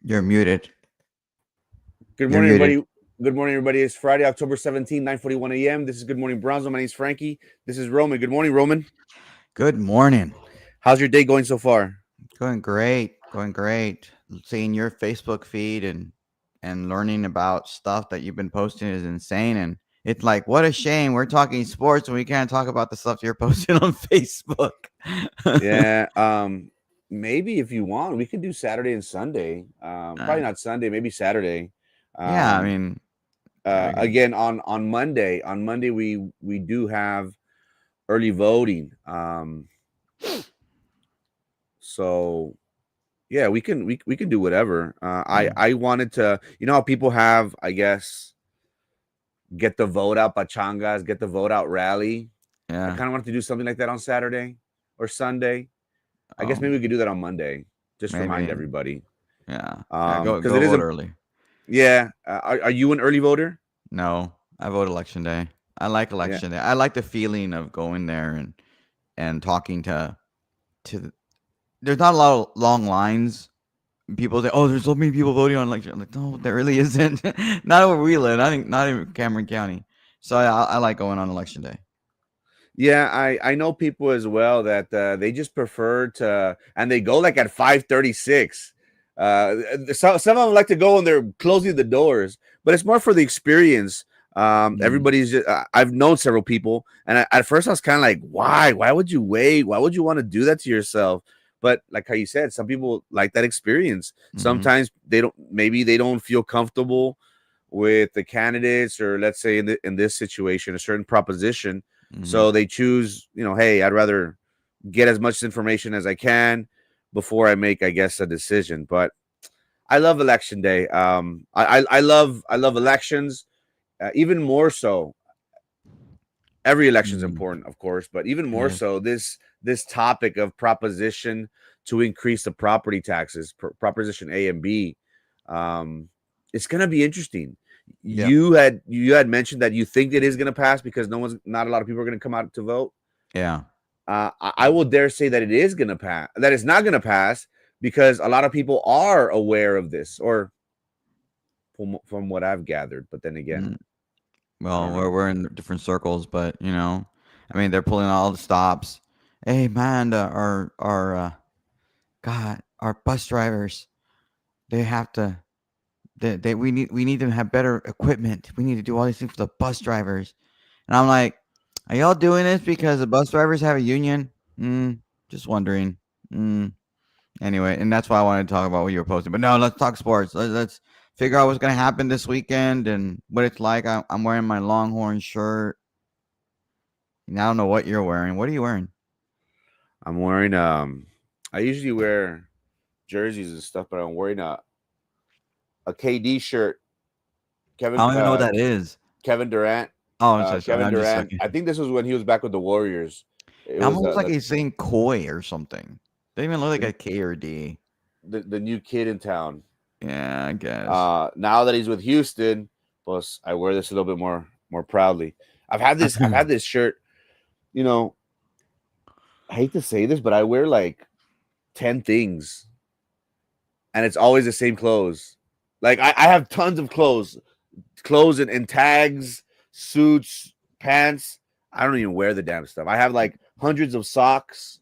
You're muted. Good You're morning, muted. everybody. Good morning, everybody. It's Friday, October 17, 9:41 a.m. This is Good Morning Brownsville. My name is Frankie. This is Roman. Good morning, Roman. Good morning. How's your day going so far? Going great. Going great. Seeing your Facebook feed and learning about stuff that you've been posting is insane. And it's like, what a shame. We're talking sports and we can't talk about the stuff you're posting on Facebook. Yeah, maybe if you want, we can do Saturday and Sunday. Uh, Probably not Sunday, maybe Saturday. yeah, I Um, mean, yeah, we can. Again on Monday. On Monday we do have early voting. So yeah, we can do whatever. Mm, I wanted to, how people have, I guess, get the vote out pachangas, get the vote out rally. I yeah. kind of wanted to do something like that on Saturday or Sunday. I guess maybe Um, we could do that on Monday. Just remind maybe. everybody. Yeah. Yeah. Go Because go it is vote a early. yeah. Are you an early voter? No, I vote election day. I like Yeah. election day. I like the feeling of going there and talking to there's not a lot of long lines. People say, "Oh, there's so many people voting on election." I'm like, no, there really isn't. Not where we live. Not in Cameron County. So I like going on election day. Yeah, I know people as well that they just prefer to, and they go like at 5:36. Some of them like to go when they're closing the doors, but it's more for the experience. Mm, Everybody's just, I've known several people, and at first I was kind of like, why? Why would you wait? Why would you want to do that to yourself? But like how you said, some people like that experience. mm-hmm, Sometimes maybe they don't feel comfortable with the candidates, or let's say in this situation, a certain proposition, mm-hmm. so they choose, hey, I'd rather get as much information as I can before I make, I guess, a decision. But I love election day. I love elections, even more so. Every election is Mm, important, of course, but even more yes. so this topic of proposition to increase the property taxes, proposition A and B. Um, it's gonna be interesting. Yep. You had mentioned that you think it is gonna pass because not a lot of people are gonna come out to vote. Yeah. I will dare say that it is going to pass, that it's not going to pass because a lot of people are aware of this, or from what I've gathered. But then again, Mm. I Well, don't know. we're in different circles, but I mean, they're pulling all the stops. Hey, man, God, our bus drivers, they have to. We need them to have better equipment. We need to do all these things for the bus drivers. And I'm like, are y'all doing this because the bus drivers have a union? Just wondering. Mm. Anyway, and that's why I wanted to talk about what you were posting. But no, let's talk sports. Let's figure out what's going to happen this weekend and what it's like. I'm wearing my Longhorn shirt. And I don't know what you're wearing. What are you wearing? I'm wearing I usually wear jerseys and stuff, but I'm wearing a KD shirt. I Kevin don't even know what that is. Kevin Durant. Oh, I'm so sorry. Kevin I'm just Durant. looking. I think this was when he was back with the Warriors. It It was almost looks like he's saying Koi or something. They even look like the a K or D. the new kid in town. Yeah, I guess. Now that he's with Houston, plus I wear this a little bit more proudly. I've had this shirt. You know, I hate to say this, but I wear like 10 things, and it's always the same clothes. Like I have tons of clothes and tags, suits, pants. I don't even wear the damn stuff. I have like hundreds of socks.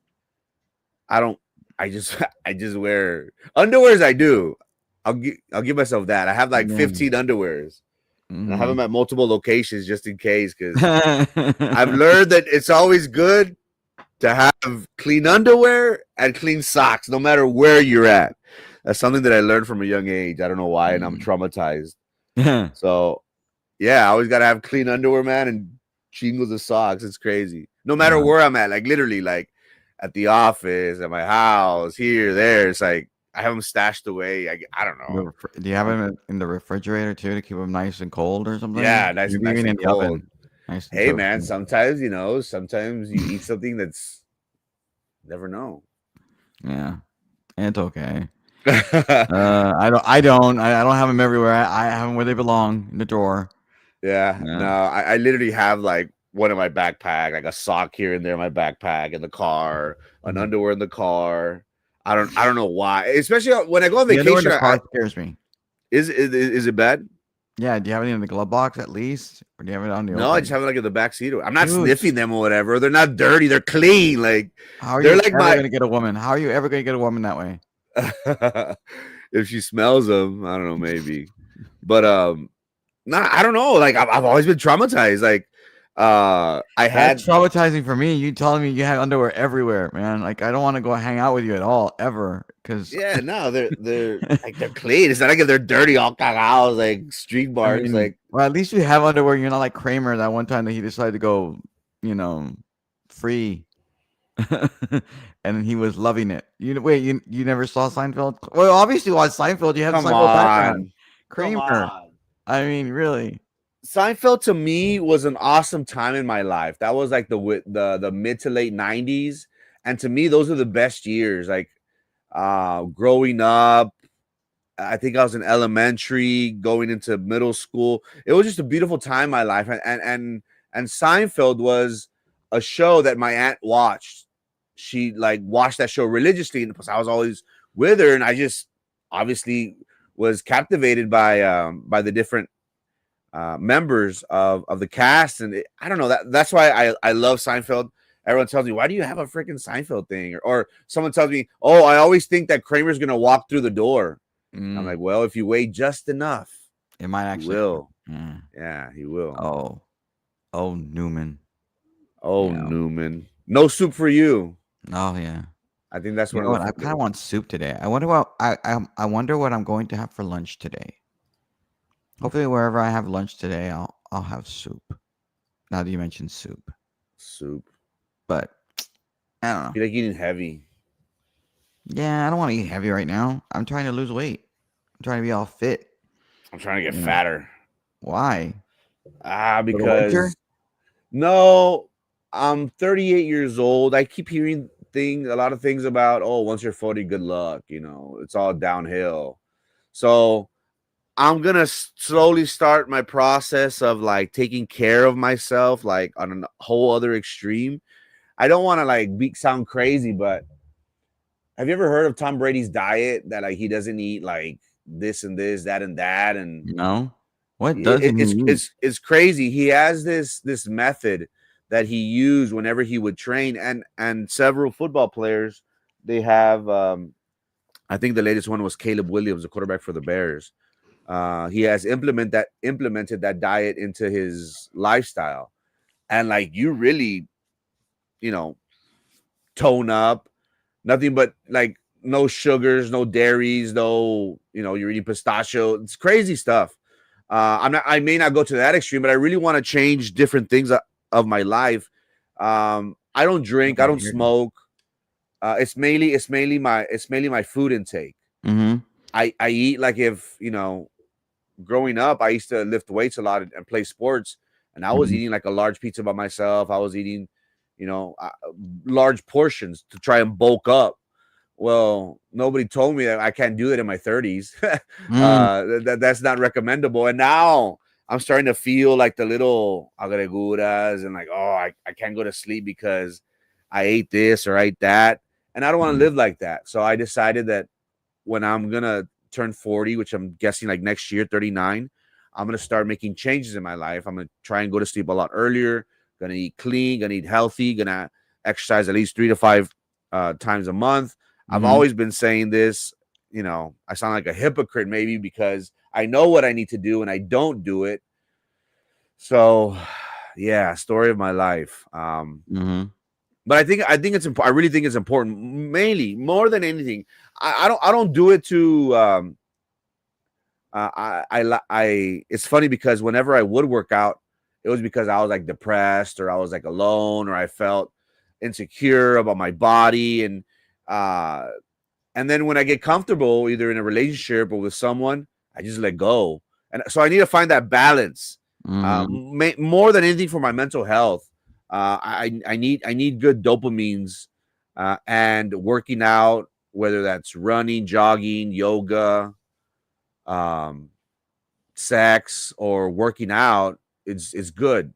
I don't. I just I just wear underwears. I do. I'll give myself that. I have like Yeah. 15 underwears, and I have Hmm. them at multiple locations just in case. Because I've learned that it's always good to have clean underwear and clean socks, no matter where you're at. That's something that I learned from a young age. I don't know why, and I'm Mm. traumatized. So yeah, I always gotta have clean underwear, man, and jingles of socks. It's crazy. No matter Uh, where I'm at, like literally, like at the office, at my house, here, there. It's like I have them stashed away. I don't know. Do you have I'm, them in the refrigerator too to keep them nice and cold or something? yeah, Maybe nice even in and the cold. oven, nice and Hey, man, toasty. sometimes sometimes you eat something that's never know. Yeah, it's okay. I don't have them everywhere. I have them where they belong in the drawer. Yeah, no, Yeah. I literally have like one in my backpack, like a sock here and there in my backpack, in the car, an Mhm. underwear in the car. I don't know why. Especially when I go on The underwear in vacation. the I car scares me. is it bad? Yeah, do you have any in the glove box at least, or do you have it on the No, I just open? have it like in the back seat. I'm not Dude, sniffing them or whatever. They're not dirty. They're clean. Like how are they're you like ever my gonna get a woman? How are you ever gonna get a woman that way? if she smells them, I don't know, maybe. But nah, I don't know. Like I've always been traumatized. Like I That's had traumatizing for me. You telling me you have underwear everywhere, man. Like I don't want to go hang out with you at all ever. Because yeah, no, they're like they're clean. It's not like if they're dirty, all cagados, like streak I marks. mean, Like well, at least you have underwear. You're not like Kramer that one time that he decided to go, you know, free, and he was loving it. You never saw Seinfeld? Well, obviously you watched Seinfeld. You have come Seinfeld background. on, come Kramer. on. I mean, really. Seinfeld to me was an awesome time in my life. That was like the mid to late '90s, and to me, those are the best years. Like growing up, I think I was in elementary, going into middle school. It was just a beautiful time in my life, and Seinfeld was a show that my aunt watched. She like watched that show religiously, and because I was always with her, and I just obviously was captivated by the different members of the cast, and I don't know that's why I love Seinfeld. Everyone tells me, "Why do you have a freaking Seinfeld thing?" Or someone tells me, "Oh, I always think that Kramer's gonna walk through the door." I'm Mm, like, "Well, if you wait just enough, it might he actually happen. will." Yeah. Yeah, he will. Oh, oh, Newman. Oh, Yeah. Newman, no soup for you. Oh, yeah. I think that's You one know of what? I kind of the want soup today. I wonder what I'm going to have for lunch today. Hopefully, wherever I have lunch today, I'll have soup. Now that you mentioned soup, soup. but I don't know. Feel like eating heavy. Yeah, I don't want to eat heavy right now. I'm trying to lose weight. I'm trying to be all fit. I'm trying to get You know fatter. why? For the winter? Because no, I'm 38 years old. I keep hearing a lot of things about, oh, once you're 40, good luck. It's all downhill. So I'm gonna slowly start my process of like taking care of myself, like on a whole other extreme. I don't want to like sound crazy, but have you ever heard of Tom Brady's diet? That like he doesn't eat like this and this, that and that, and No. What it, doesn't he it's eat? it's it's crazy. He has this method that he used whenever he would train, and several football players they have. I think the latest one was Caleb Williams, the quarterback for the Bears. He has implemented that diet into his lifestyle, and like you really, you know, tone up. Nothing but like no sugars, no dairies, no you're eating pistachio. It's crazy stuff. I may not go to that extreme, but I really want to change different things of my life. I don't drink, I Oh, don't here it is. smoke. It's mainly my food intake. Mhm. I eat like if growing up, I used to lift weights a lot and play sports, and I was Mhm. eating like a large pizza by myself. I was eating, large portions to try and bulk up. Well, nobody told me that I can't do it in my 30s. Mm. That's not recommendable. And now I'm starting to feel like the little agreguras and like, oh, I can't go to sleep because I ate this or I ate that. And I don't want to Mm. live like that. So I decided that when I'm going to turn 40, which I'm guessing like next year, 39, I'm going to start making changes in my life. I'm going to try and go to sleep a lot earlier, going to eat clean, going to eat healthy, going to exercise at least 3 to 5 times a month. I've Mhm. always been saying this. I sound like a hypocrite maybe because I know what I need to do and I don't do it. So, yeah, story of my life. Mhm. But I think it's important. I really think it's important, mainly more than anything. I don't do it to it's funny because whenever I would work out, it was because I was like depressed or I was like alone or I felt insecure about my body uh and then when I get comfortable either in a relationship or with someone, I just let go. And so I need to find that balance. Mhm. More than anything for my mental health. I need good dopamines and working out, whether that's running, jogging, yoga, um, sex or working out is good.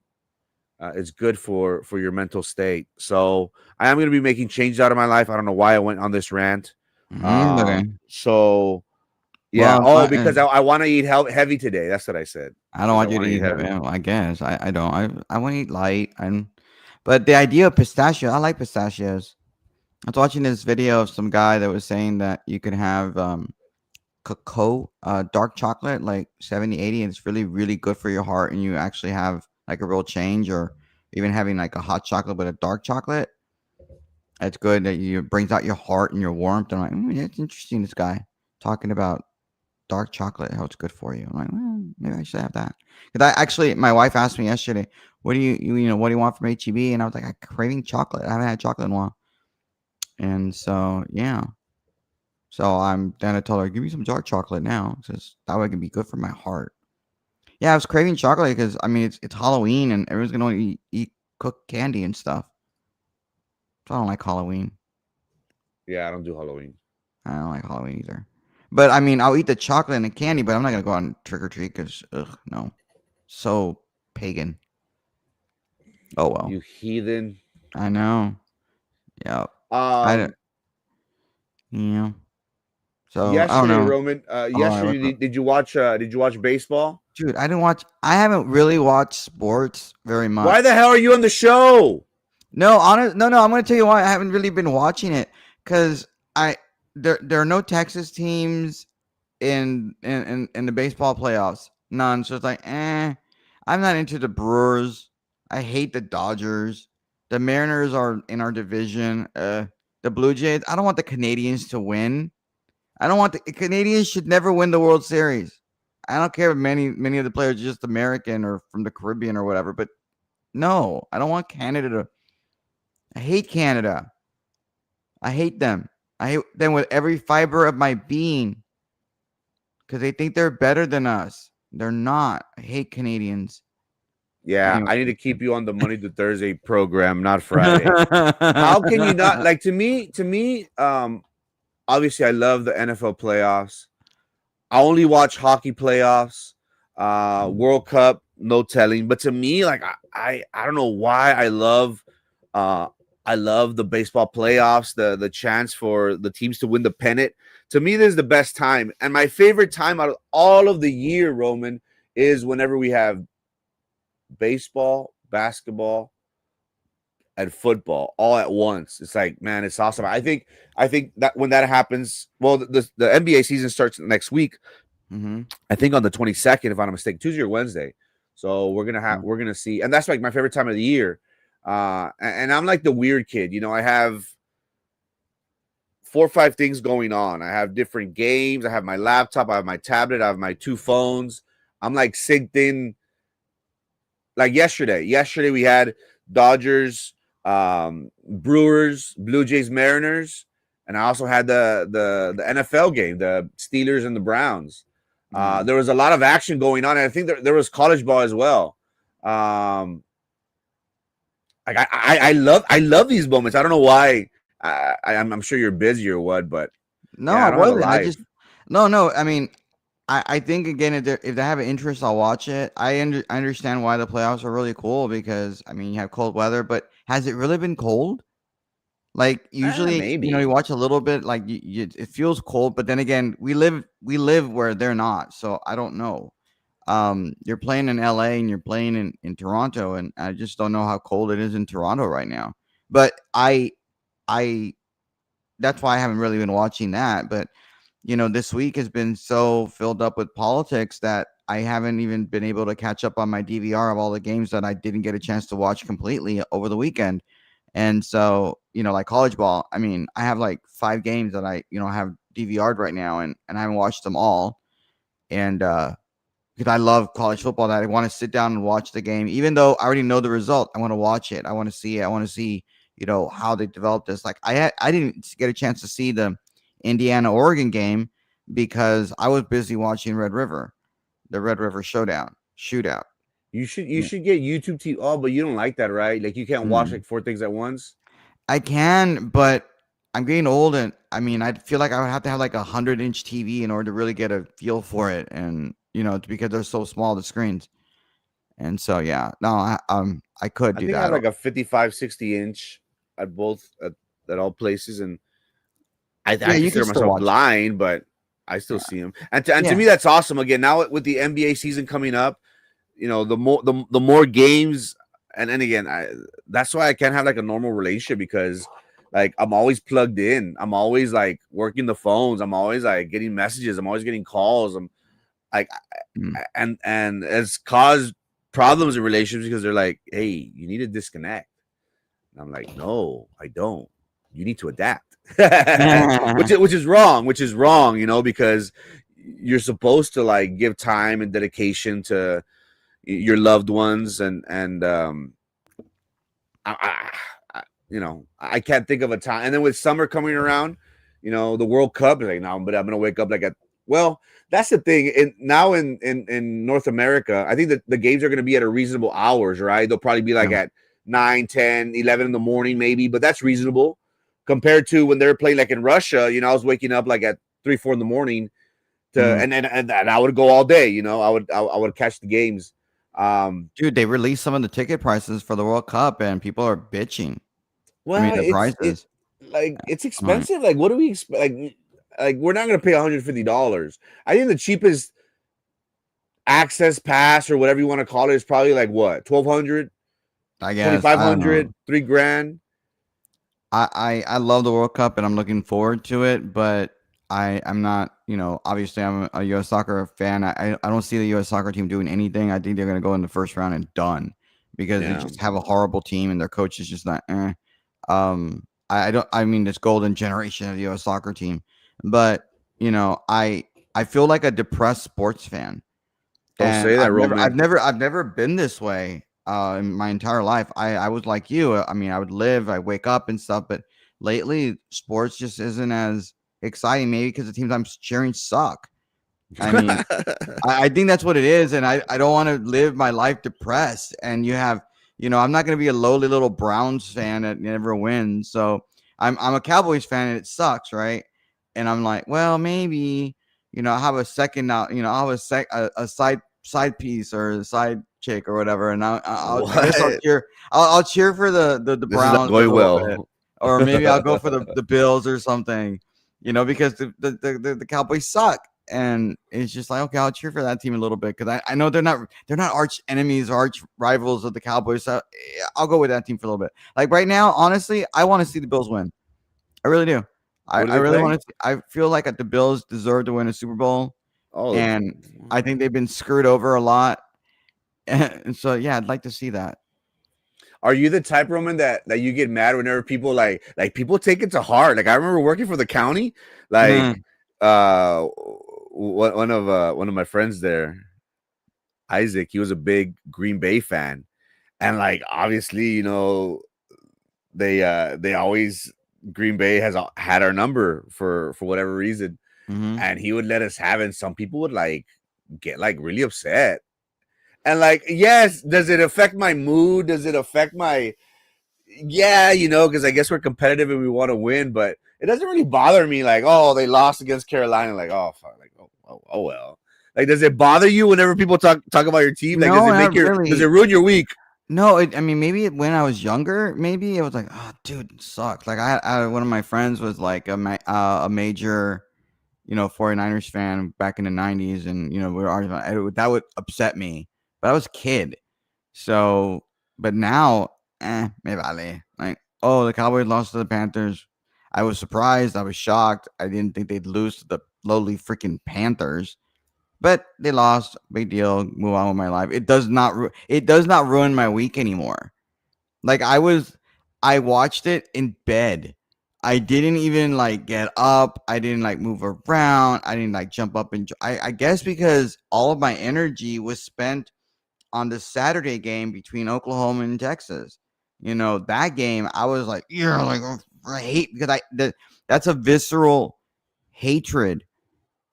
It's good for your mental state. So I am going to be making changes out of my life. I don't know why I went on this rant, Okay. So yeah. Well, Oh, because I want to eat heavy today. That's what I said. I don't Because I want you want to to eat eat heavy. heavy. Well, I guess I don't. I want to eat light. But the idea of pistachio, I like pistachios. I was watching this video of some guy that was saying that you could have cocoa, dark chocolate, like 70, 80, and it's really, really good for your heart. And you actually have like a real change, or even having like a hot chocolate with a dark chocolate. It's good that you brings out your heart and your warmth. I'm like, it's interesting. This guy talking about dark chocolate, how it's good for you. I'm like, well, maybe I should have that. Because I actually, my wife asked me yesterday, what do what do you want from HEB? And I was like, I'm craving chocolate. I haven't had chocolate in a while. And so, yeah. So then I told her, give me some dark chocolate now. Because that way it can be good for my heart. Yeah, I was craving chocolate because, I mean, it's Halloween and everyone's going to eat cooked candy and stuff. So I don't like Halloween. Yeah, I don't do Halloween. I don't like Halloween either. But I mean, I'll eat the chocolate and the candy, but I'm not gonna go out and trick or treat because, ugh, no, so pagan. Oh well, You heathen. I know. Yeah, I don't. Um, Yeah. So I don't yesterday, know. Roman. All right, Yesterday, did you watch? Did you watch baseball? dude? I didn't watch. I haven't really watched sports very Why the much. hell are you on the show? No, no. I'm gonna tell you why I haven't really been watching it because I there are no Texas teams in the baseball playoffs. None. So it's like, I'm not into the Brewers. I hate the Dodgers. The Mariners are in our division. The Blue Jays. I don't want the Canadians to win. I don't want the Canadians should never win the World Series. I don't care if many of the players are just American or from the Caribbean or whatever, but no, I don't want Canada to. I hate Canada. I hate them. I hate them with every fiber of my being because they think they're better than us. They're not. I hate Canadians. Yeah, Anyway. I need to keep you on the Monday to Thursday program, not Friday. How can you not like obviously I love the NFL playoffs. I only watch hockey playoffs, World Cup, no telling. But to me, like I don't know why uh I love the baseball playoffs, the chance for the teams to win the pennant. To me, this is the best time. And my favorite time out of all of the year, Roman, is whenever we have baseball, basketball, and football all at once. It's like, man, it's awesome. I think that when that happens, well, the NBA season starts next week. Mm-hmm. I think on the 22nd, if I'm not mistaken, Tuesday or Wednesday. So we're gonna see, and that's like my favorite time of the year. And I'm like the weird kid, I have 4 or 5 things going on. I have different games. I have my laptop. I have my tablet. I have my 2 phones. I'm like synced in. Like yesterday. Yesterday we had Dodgers, Brewers, Blue Jays, Mariners, and I also had the NFL game, the Steelers and the Browns. Mm. There was a lot of action going on, and I think there was college ball as well. Um, like I love these moments. I don't know why. I'm sure you're busy or what, but No, yeah, I I don't have a wasn't. I life. just no. I mean, I think again, if they have an interest, I'll watch it. I understand why the playoffs are really cool because I mean you have cold weather, but has it really been cold? Like usually, you Maybe. watch a little bit, like it feels cold, but then again, we live where they're not, so I don't know. You're playing in LA and you're playing in Toronto, and I just don't know how cold it is in Toronto right now. But I that's why I haven't really been watching that. But this week has been so filled up with politics that I haven't even been able to catch up on my DVR of all the games that I didn't get a chance to watch completely over the weekend. And so, like college ball, I mean, I have like 5 games that I, have DVR'd right now and I haven't watched them all. And because I love college football, that I want to sit down and watch the game, even though I already know the result. I want to watch it. I want to see it. I want to see, how they developed this. Like I didn't get a chance to see the Indiana Oregon game because I was busy watching the Red River shootout. You Yeah. should get YouTube TV. Oh, but you don't like that, right? Like you can't watch Mm. like 4 things at once. I can, but I'm getting old, and I mean, I feel like I would have to have like 100-inch TV in order to really get a feel for it, and it's because they're so small the screens. And so yeah, no, I could I do think I have that. like a 55, 60 inch at both at all places, and Yeah, I you can consider still myself watch it. blind, but I still Yeah, see them. And to yeah. me, that's awesome. Again, now with the NBA season coming up, the more games, and again, that's why I can't have like a normal relationship because like I'm always plugged in. I'm always like working the phones. I'm always like getting messages. I'm always getting calls. I'm like, Mm. and it's caused problems in relationships because they're like, hey, you need to disconnect. And I'm like, no, I don't. You need to adapt, which is wrong. Which is wrong, because you're supposed to like give time and dedication to your loved ones, and I can't think of a time. And then with summer coming around, the World Cup is like now, but I'm gonna wake up like at well. That's the thing. Now in North America, I think that the games are going to be at a reasonable hours, right? They'll probably be like Yeah. at 9, 10, 11 in the morning, maybe, but that's reasonable compared to when they're playing like in Russia. I was waking up like at 3, 4 in the morning to, Mhm. and I would go all day. I would catch the games. Um, Dude, they released some of the ticket prices for the World Cup, and people are bitching. I mean, well, the prices. it's I'm like, expensive. Like, what do we expect? Like we're not gonna pay $150. I think the cheapest access pass or whatever you want to call it is probably like what 1,200, I twenty guess five I don't hundred, know. 3 grand. I love the World Cup and I'm looking forward to it, but I'm not, obviously I'm a US soccer fan. I don't see the US soccer team doing anything. I think they're going to go in the first round and done because they Yeah. just have a horrible team and their coach is just not I don't I mean this golden generation of the US soccer team. But, I feel like a depressed sports fan. Don't And say that, Roman. I've never been this way in my entire life. I was like you. I mean, I wake up and stuff, but lately sports just isn't as exciting. Maybe because the teams I'm cheering suck. I mean, I think that's what it is, and I don't want to live my life depressed. And I'm not going to be a lowly little Browns fan that never wins. So I'm a Cowboys fan, and it sucks, right? And I'm like, well, maybe I have a second now. I'll have a side piece or a side chick or whatever, and I guess I'll What? cheer. I'll cheer for the This is not Browns a going little bit, well. or maybe I'll go for the Bills or something. Because the Cowboys suck, and it's just like, okay, I'll cheer for that team a little bit because I know they're not arch enemies or arch rivals of the Cowboys. So I'll go with that team for a little bit. Like right now, honestly, I want to see the Bills win. I really do. I, Who do I they really play? want to. I feel like the Bills deserve to win a Super Bowl, Oh, and I think they've been screwed over a lot. And so yeah, I'd like to see that. are you the type, Roman, that you get mad whenever people like people take it to heart? Like I remember working for the county, like one of my friends there, Isaac, he was a big Green Bay fan, and like obviously, they always Green Bay has had our number for whatever reason, Mm-hmm. and he would let us have it. And some people would like get like really upset, and like, yes, does it affect my mood? Does it affect my yeah, because I guess we're competitive and we want to win, but it doesn't really bother me. Like, oh, they lost against Carolina. Like, oh, fuck. Like, oh well. Like, does it bother you whenever people talk about your team? Like, No, not does it really. ruin your week? No, I mean, maybe when I was younger, maybe it was like, oh, dude, it sucks. Like one of my friends was like a major, 49ers fan back in the 90s, and we were arguing. That would upset me, but I was a kid. So, but now, me vale. Like, oh, the Cowboys lost to the Panthers. I was surprised. I was shocked. I didn't think they'd lose to the lowly freaking Panthers. But they lost. Big deal. Move on with my life. It does not ruin my week anymore. Like I watched it in bed. I didn't even like get up. I didn't like move around. I didn't like jump up and I guess because all of my energy was spent on the Saturday game between Oklahoma and Texas. That game I was like, yeah, like I hate because that's a visceral hatred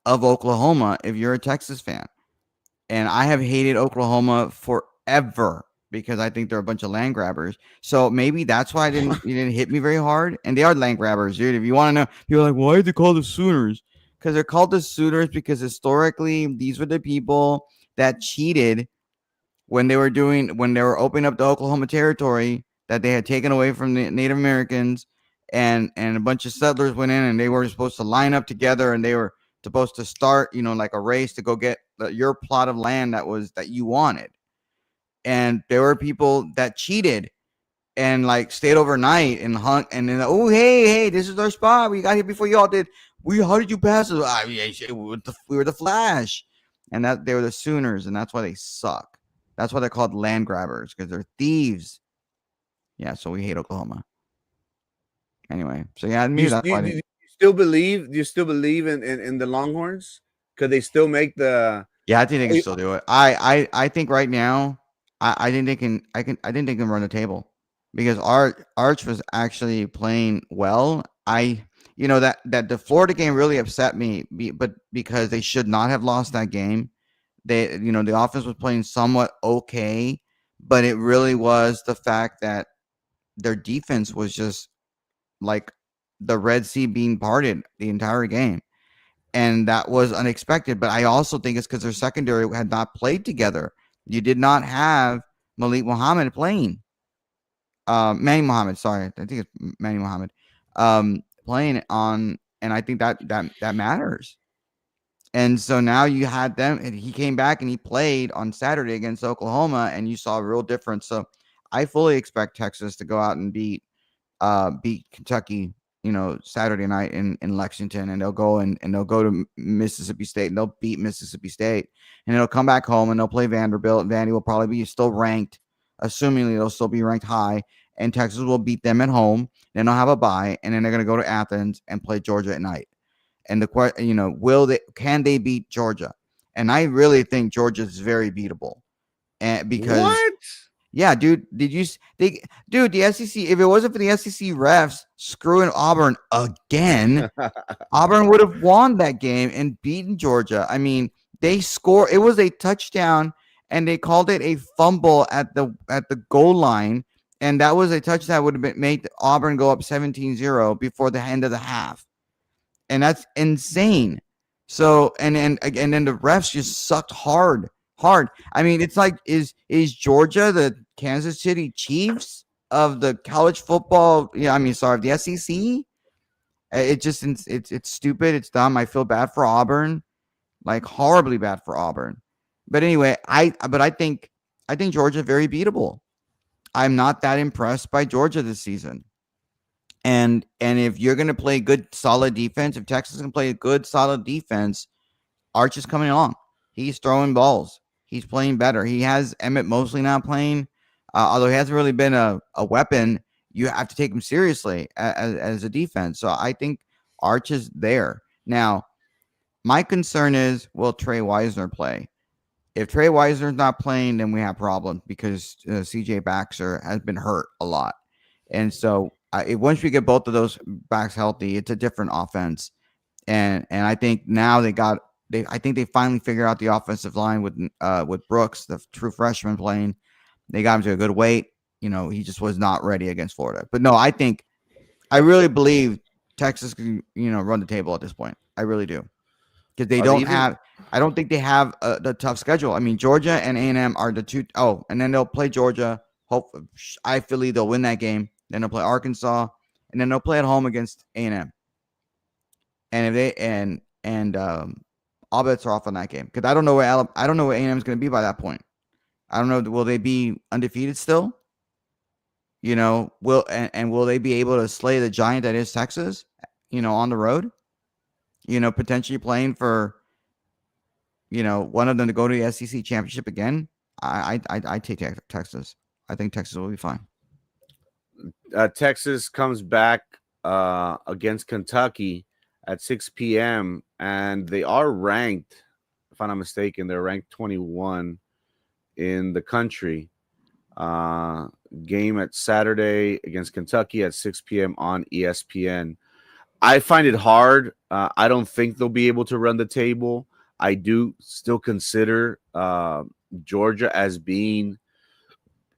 of Oklahoma if you're a Texas fan. And I have hated Oklahoma forever because I think they're a bunch of land grabbers. So maybe that's why it didn't hit me very hard. And they are land grabbers, dude. If you want to know, people are like, why are they called the Sooners? Because they're called the Sooners because historically these were the people that cheated when they were opening up the Oklahoma territory that they had taken away from the Native Americans, and a bunch of settlers went in, and they were supposed to line up together, and they were supposed to start, like a race to go get your plot of land that you wanted. And there were people that cheated and like stayed overnight and hung, and then, oh, hey, this is our spot, we got here before y'all did. How did you pass us? We were the Flash. And that they were the Sooners, and that's why they suck. That's why they're called land grabbers, because they're thieves. Yeah, so we hate Oklahoma. Anyway, so yeah, Do me, you, that's do you, why do they. you still believe? Do you still believe in the Longhorns? Could they still make the? Yeah, I think they can still do it. I think right now, I think they can. I think they can run the table, because Arch was actually playing well. That the Florida game really upset me, but because they should not have lost that game. The offense was playing somewhat okay, but it really was the fact that their defense was just like the Red Sea being parted the entire game. And that was unexpected. But I also think it's because their secondary had not played together. You did not have Malik Muhammad playing. Manny Muhammad, sorry, I think it's Manny Muhammad, playing on, and I think that matters. And so now you had them, and he came back and he played on Saturday against Oklahoma, and you saw a real difference. So I fully expect Texas to go out and beat Kentucky, Saturday night in Lexington, and they'll go to Mississippi State, and they'll beat Mississippi State, and they'll come back home and they'll play Vanderbilt. Vandy will probably be still ranked, assumingly they'll still be ranked high, and Texas will beat them at home. Then they'll have a bye, and then they're going to go to Athens and play Georgia at night. And the question, can they beat Georgia? And I really think Georgia is very beatable, and because What? yeah, dude. The SEC? If it wasn't for the SEC refs screwing Auburn again, Auburn would have won that game and beaten Georgia. I mean, they score. It was a touchdown, and they called it a fumble at the goal line, and that was a touchdown that would have made Auburn go up 17-0 before the end of the half, and that's insane. So and then the refs just sucked hard, hard. I mean, it's like is Georgia the Kansas City Chiefs of the college football? Yeah, I mean, sorry, of the SEC. It's stupid. It's dumb. I feel bad for Auburn, like horribly bad for Auburn. But anyway, I think Georgia very beatable. I'm not that impressed by Georgia this season. And if you're going to play good solid defense, if Texas can play a good solid defense, Arch is coming along. He's throwing balls. He's playing better. He has Emmett Mosley now playing, although he hasn't really been a weapon. You have to take him seriously as a defense. So I think Arch is there. Now, my concern is, will Trey Wisner play? If Trey Wisner's not playing, then we have problems because CJ Baxter has been hurt a lot. And so once we get both of those backs healthy, it's a different offense. And I think now I think they finally figured out the offensive line with Brooks, the true freshman, playing. They got him to a good weight. He just was not ready against Florida. But no, I really believe Texas can run the table at this point. I really do, because they Are they don't even? have. I don't think they have the tough schedule. I mean, Georgia and A&M are the two. Oh, and then they'll play Georgia. Hope I feel they'll win that game. Then they'll play Arkansas, and then they'll play at home against A&M. And if they and all bets are off on that game, because I don't know where A&M is going to be by that point. I don't know. Will they be undefeated still? Will they be able to slay the giant that is Texas? On the road. Potentially playing for one of them to go to the SEC championship again. I take Texas. I think Texas will be fine. Texas comes back against Kentucky at 6 p.m. and they are ranked. If I'm not mistaken, they're ranked 21 in the country. Game at Saturday against Kentucky at 6 p.m. on ESPN. I find it hard. I don't think they'll be able to run the table. I do still consider Georgia as being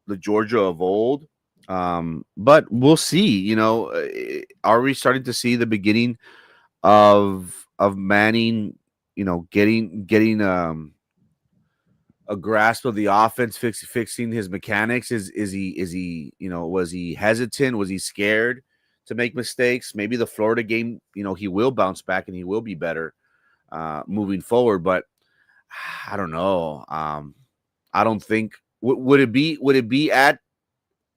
the Georgia of old. But we'll see. Are we starting to see the beginning of Manning? Getting a grasp of the offense, fixing his mechanics. Is he was he hesitant? Was he scared to make mistakes. Maybe the Florida game, he will bounce back and he will be better moving forward. But I don't know. I don't think would it be at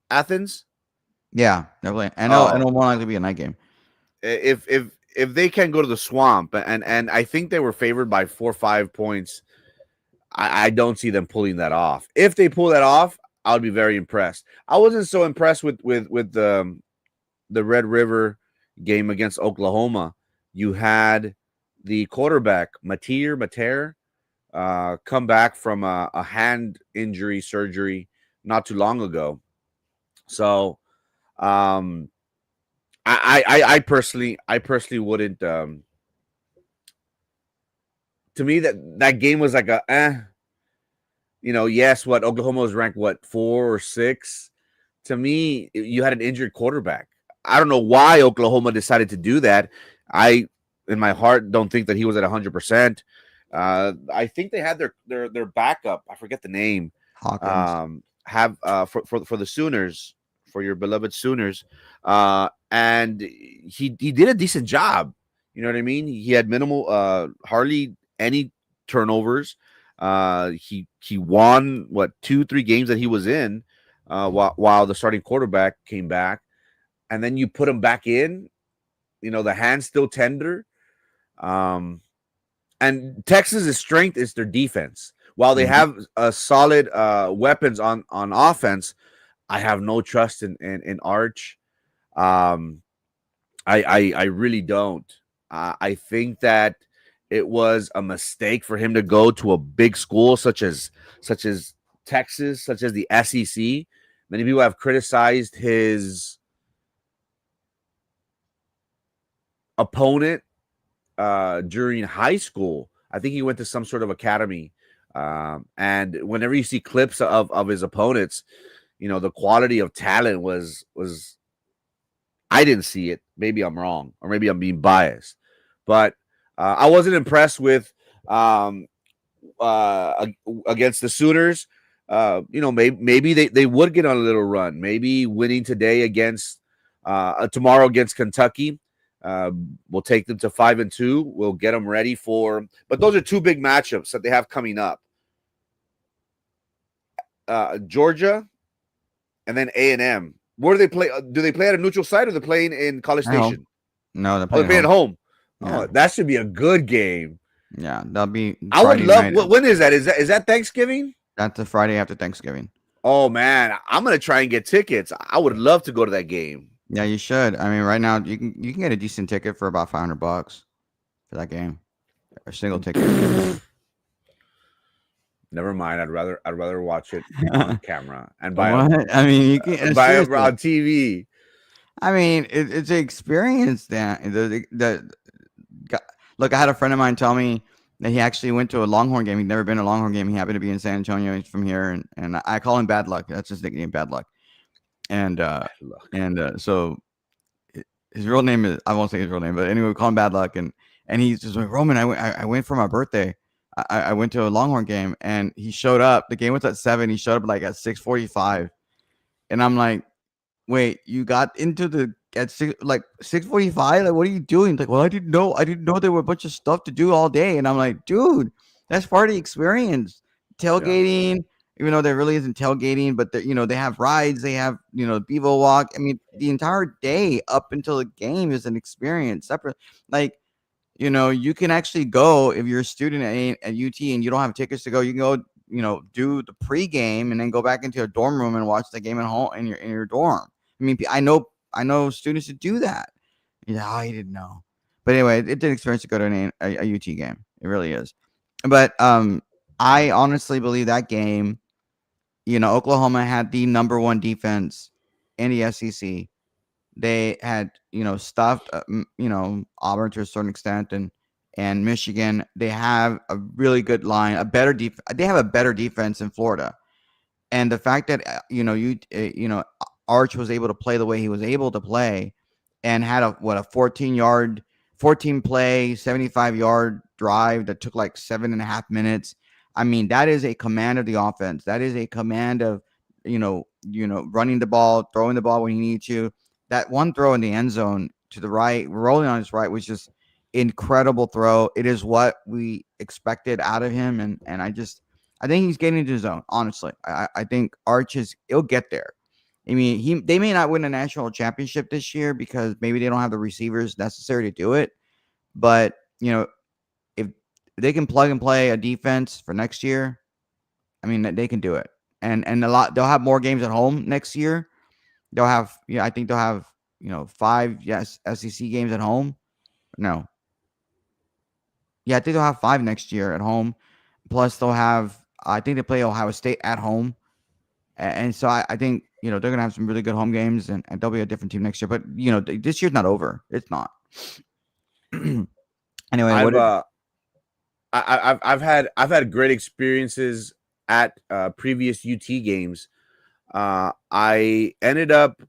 Athens? Yeah, definitely. And Oh, it'll more likely be a night game. if they can go to the Swamp, and I think they were favored by 4 or 5 points. I don't see them pulling that off. If they pull that off, I would be very impressed. I wasn't so impressed with the Red River game against Oklahoma. You had the quarterback Mater come back from a hand injury surgery not too long ago. So um, I personally wouldn't. To me, that game was like a yes, what Oklahoma was ranked, what, 4 or 6. To me, you had an injured quarterback. I don't know why Oklahoma decided to do that. I, in my heart, don't think that he was at 100%. I think they had their backup. I forget the name. Hawkins. Have for the Sooners, for your beloved Sooners, and he did a decent job. You know what I mean? He had minimal, hardly any turnovers. He won what 2 3 games that he was in, while the starting quarterback came back, and then you put him back in. The hand's still tender. Um, and Texas's strength is their defense. While they Mhm. have a solid weapons on offense, I have no trust in Arch. Um, I really don't. I think that it was a mistake for him to go to a big school such as Texas, such as the SEC. Many people have criticized his opponent during high school. I think he went to some sort of academy. And whenever you see clips of his opponents, the quality of talent was I didn't see it. Maybe I'm wrong, or maybe I'm being biased, but I wasn't impressed with um, against the Sooners. Maybe they would get on a little run. Maybe winning today against tomorrow against Kentucky uh, will take them to 5-2. We'll get them ready for. But those are two big matchups that they have coming up. Georgia and then A&M. Where do they play? Do they play at a neutral site, or they're playing in College At home. Station? No, they're Oh, they're playing at playing at home. home. Yeah, Oh, that should be a good game. yeah. That'll be I would Friday love. night. When is that? Is that Thanksgiving? That's the Friday after Thanksgiving. Oh man, I'm gonna try and get tickets. I would love to go to that game. Yeah, you should. I mean, right now you can get a decent ticket for about $500 for that game, a single ticket. Never mind. I'd rather watch it on camera and What? I mean, you can buy it seriously. on TV. I mean, it's an experience. That got- look, I had a friend of mine tell me that he actually went to a Longhorn game. He'd never been to a Longhorn game. He happened to be in San Antonio. He's from here, and I call him Bad Luck. That's his nickname, Bad Luck. And Look, so his real name is, I won't say his real name, but anyway, we call him Bad Luck. And he's just like, Roman, I went for my birthday. I went to a Longhorn game, and he showed up. The game was at 7. He showed up like at 6:45, and I'm like, wait, you got into the at 6:45? Like, what are you doing? Like, well, I didn't know there were a bunch of stuff to do all day. And I'm like, dude, that's part of the experience. yeah, Tailgating, even though there really isn't tailgating, but they have rides, they have, Bevo Walk. I mean, the entire day up until the game is an experience. Separate, like, you can actually go if you're a student at UT and you don't have tickets to go. You can go, do the pregame and then go back into your dorm room and watch the game at home in your dorm. I mean, I know students that do that. Yeah, I didn't know, but anyway, it's an experience to go to a UT game. It really is. But I honestly believe that game. Oklahoma had the number one defense in the SEC. They had, stuffed, Auburn to a certain extent, and Michigan. They have a really good line, a better They have a better defense in Florida, and the fact that Arch was able to play the way he was able to play, and had a 14 play, 75-yard drive that took like 7.5 minutes. I mean, that is a command of the offense. That is a command of running the ball, throwing the ball when you need to. that one throw in the end zone to the right, rolling on his right, was just incredible throw. It is what we expected out of him, and I think he's getting into his zone. Honestly, I think Arch is he'll get there. I mean, they may not win a national championship this year because maybe they don't have the receivers necessary to do it. But if they can plug and play a defense for next year, I mean, they can do it. And they'll have more games at home next year. They'll have, I think they'll have, 5, yes, SEC games at home. No. Yeah, I think they'll have 5 next year at home. Plus they'll have, I think they play Ohio State at home. And so I think, they're going to have some really good home games, and they'll be a different team next year. But, this year's not over. It's not. Anyway, I've I've had great experiences at previous UT games. I ended up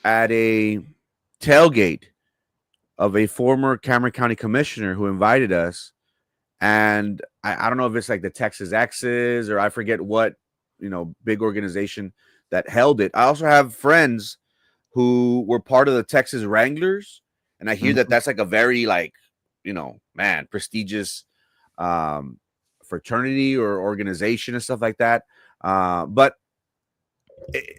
at a tailgate of a former Cameron County commissioner who invited us, and I don't know if it's like the Texas X's or I forget what big organization that held it. I also have friends who were part of the Texas Wranglers, and I hear that that's like a very man, prestigious fraternity or organization and stuff like that. But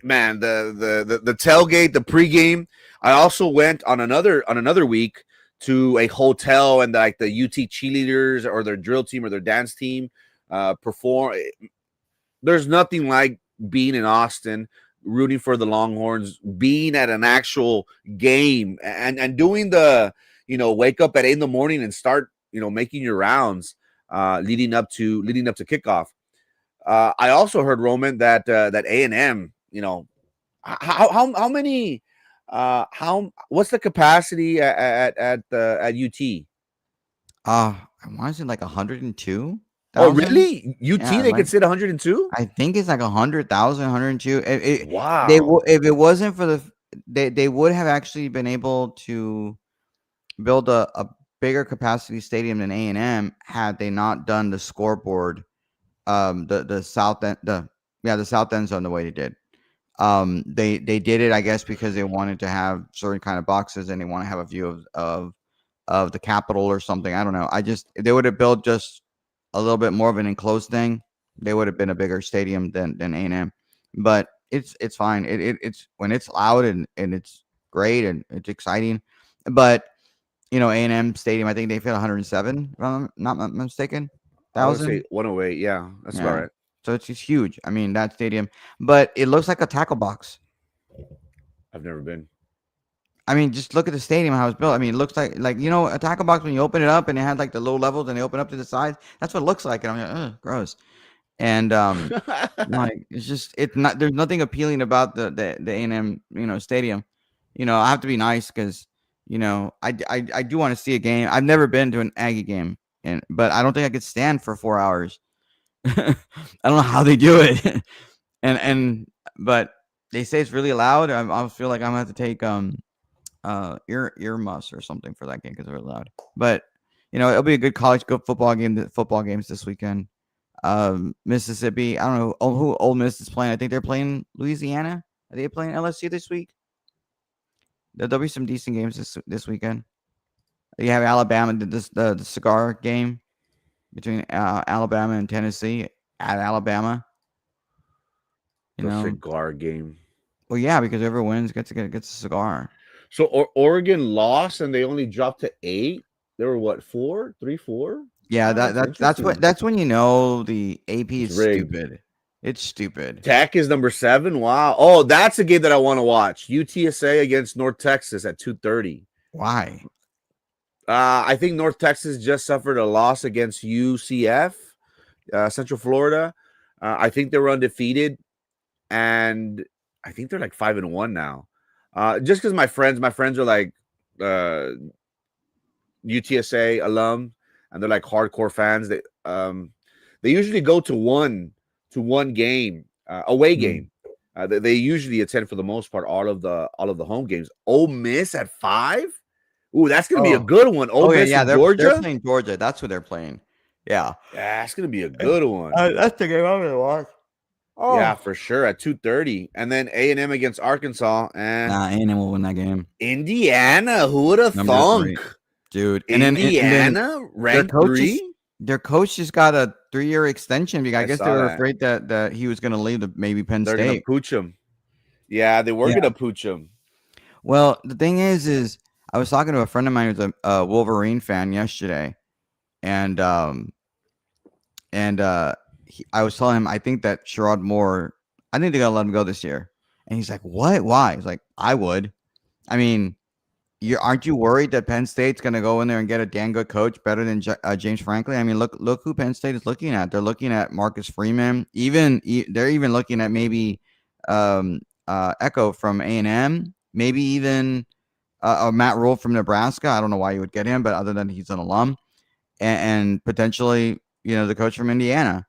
man, the tailgate, the pregame. I also went on another week to a hotel, and like the UT cheerleaders or their drill team or their dance team perform. There's nothing like being in Austin, rooting for the Longhorns, being at an actual game, and doing the wake up at 8 a.m. and start making your rounds leading up to kickoff. I also heard, Roman, that A&M, how many what's the capacity at UT? I want to say like 102,000. Oh, really? UT, Yeah, they could sit 102? I think it's like 100,000, 102. Wow. If it wasn't for they would have actually been able to build a bigger capacity stadium than A&M had they not done the scoreboard, the south end, the south end zone the way they did. They did it, I guess, because they wanted to have certain kind of boxes and they want to have a view of the Capitol or something. I don't know. If they would have built just a little bit more of an enclosed thing, they would have been a bigger stadium than A&M. But it's fine. It's when it's loud and it's great and it's exciting. But A&M Stadium, I think they fit 107, if I'm not mistaken. I would say 1,000. 108. Yeah, that's about Yeah. right. So it's huge. I mean, that stadium, but it looks like a tackle box. I've never been. I mean, just look at the stadium, how it's built. I mean, it looks like a tackle box when you open it up and it had like the low levels and they open up to the sides. That's what it looks like. And I'm like, ugh, gross. And like it's not. There's nothing appealing about the A&M stadium. I have to be nice because I do want to see a game. I've never been to an Aggie game, but I don't think I could stand for 4 hours. I don't know how they do it, but they say it's really loud. I feel like I'm gonna have to take earmuffs or something for that game because they're loud. But it'll be a good football game. The football games this weekend. Mississippi. I don't know who Ole Miss is playing. I think they're playing Louisiana. Are they playing LSU this week? There'll be some decent games this weekend. You have Alabama. The cigar game between Alabama and Tennessee at Alabama. The cigar game. Well, yeah, because whoever wins gets a cigar. So Oregon lost and they only dropped to 8. They were what, 4, 3, 4? Yeah, that's when the AP is stupid. It's stupid. Tech is number 7. Wow. Oh, that's a game that I want to watch. UTSA against North Texas at 2:30. Why? I think North Texas just suffered a loss against UCF, Central Florida. I think they were undefeated, and I think they're like 5-1 now. Just because my friends are like UTSA alum, and they're like hardcore fans. They usually go to one game, away game. They usually attend for the most part all of the home games. Ole Miss at 5. Ooh, that's gonna be a good one. Ole Miss and Georgia. They're playing Georgia. That's who they're playing. Yeah, that's gonna be a good one. That's the game I'm gonna watch. Yeah, Oh, for sure at 2:30, and then A&M against Arkansas and nah, A&M will win that game. Indiana. Who would have Number thunk? three, dude. And then Indiana their ranked coaches, 3. their coach just got a 3-year extension because I I guess they saw were that. afraid that he was going to leave to maybe Penn They're gonna State. pooch him. Yeah, they were Yeah. gonna pooch him. Well, the thing is I was talking to a friend of mine who's a Wolverine fan yesterday, and I was telling him I think that Sherrod Moore, I think they're gonna let him go this year, and he's like, "What? Why?" He's like, "I would. I mean, you aren't you worried that Penn State's gonna go in there and get a damn good coach better than James Franklin? I mean, look who Penn State is looking at. They're looking at Marcus Freeman. They're even looking at maybe Echo from A&M, maybe even Matt Rule from Nebraska. I don't know why you would get him, but other than he's an alum, and potentially the coach from Indiana."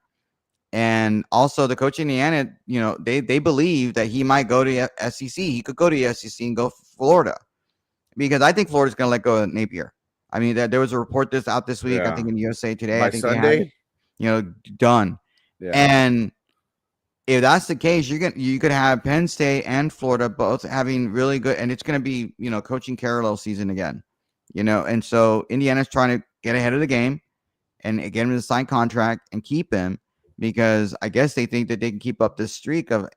And also the coach in Indiana, they believe that he might go to SEC. He could go to the SEC and go Florida because I think Florida's going to let go of Napier. I mean, there was a report this week. I Yeah, think in USA Today. I by think they had it, Sunday. done. Yeah, And if that's the case, you could have Penn State and Florida both having really good, and it's going to be coaching parallel season again. And so Indiana's trying to get ahead of the game and get him to sign contract and keep him because I guess they think that they can keep up this streak of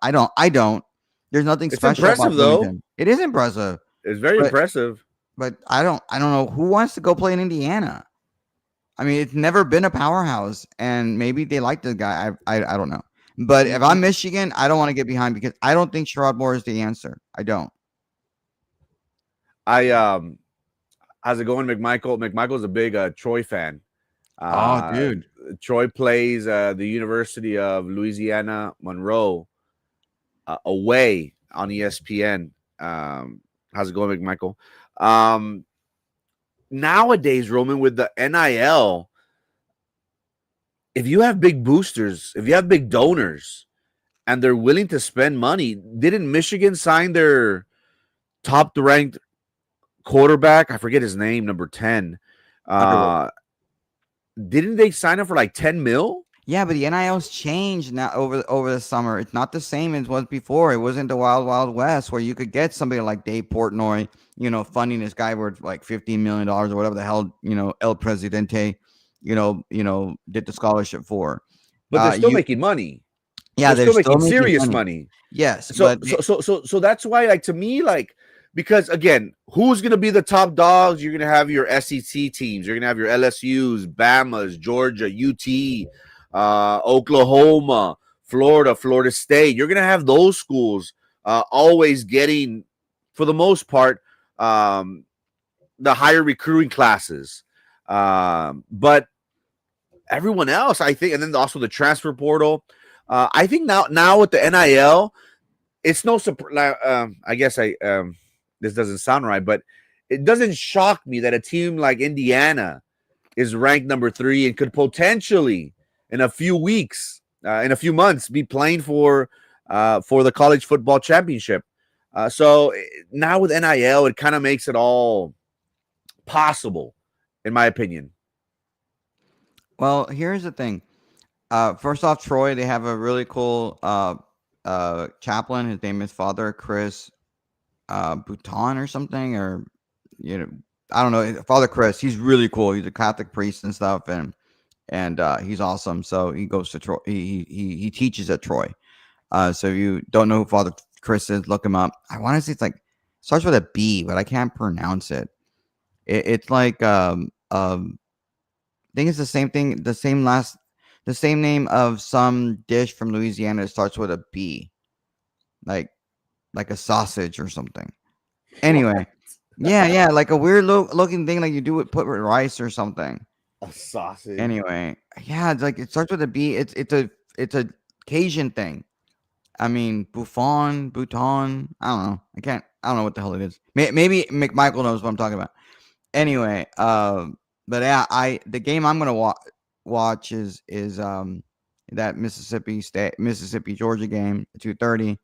I don't. There's nothing it's special about impressive though. Bloomington. It is impressive, It's very but impressive. I don't know who wants to go play in Indiana. I mean, it's never been a powerhouse, and maybe they like the guy. I don't know. But if I'm Michigan, I don't want to get behind because I don't think Sherrod Moore is the answer. I don't. I How's it going, McMichael? McMichael's a big Troy fan. Oh, Uh, dude. Troy plays the University of Louisiana Monroe away on ESPN. How's it going, McMichael? Um, Nowadays, Roman, with the NIL, if you have big boosters, if you have big donors, and they're willing to spend money, didn't Michigan sign their top ranked quarterback? I forget his name, number 10. Underwood. Uh, didn't they sign him for like 10 mil? Yeah, but the NIL's changed now over the summer. It's not the same as was before. It wasn't the wild wild west where you could get somebody like Dave Portnoy, funding this guy worth like $15 million or whatever the hell El Presidente, did the scholarship for. But they're still You making money. Yeah, They're they're still still making making serious money. money. Yes, So but so that's why, like, to me, like, because again, who's gonna be the top dogs? You're gonna have your SEC teams. You're gonna have your LSU's, Bama's, Georgia, UT, Oklahoma, Florida, Florida State. You're gonna have those schools always getting, for the most part, the higher recruiting classes. But everyone else, I think, and then also the transfer portal. I think now with the NIL, it's no surprise. I guess this doesn't sound right, but it doesn't shock me that a team like Indiana is ranked number 3 and could potentially, in a few weeks, in a few months, be playing for the college football championship. So now with NIL, it kind of makes it all possible, in my opinion. well, here's the thing. First off, Troy, they have a really cool chaplain. His name is Father Chris Bouton or something, or you know, I don't know. Father Chris, he's really cool. He's a Catholic priest and stuff, and he's awesome. So he goes to Troy. He teaches at Troy. So if you don't know who Father Chris is, look him up. I want to say it's like starts with a B, but I can't pronounce it. It's like I think it's the same thing, the same name of some dish from Louisiana that starts with a B, like like a sausage or something. What? Anyway, yeah, like a weird looking thing like you do with put with rice or something. A sausage. Anyway, yeah, it's like it starts with a B. It's a Cajun thing. I mean, Bouton. I don't know. I don't know what the hell it is. Maybe McMichael knows what I'm talking about. Anyway, but yeah, the game I'm gonna watch is that Mississippi Georgia game at 2:30,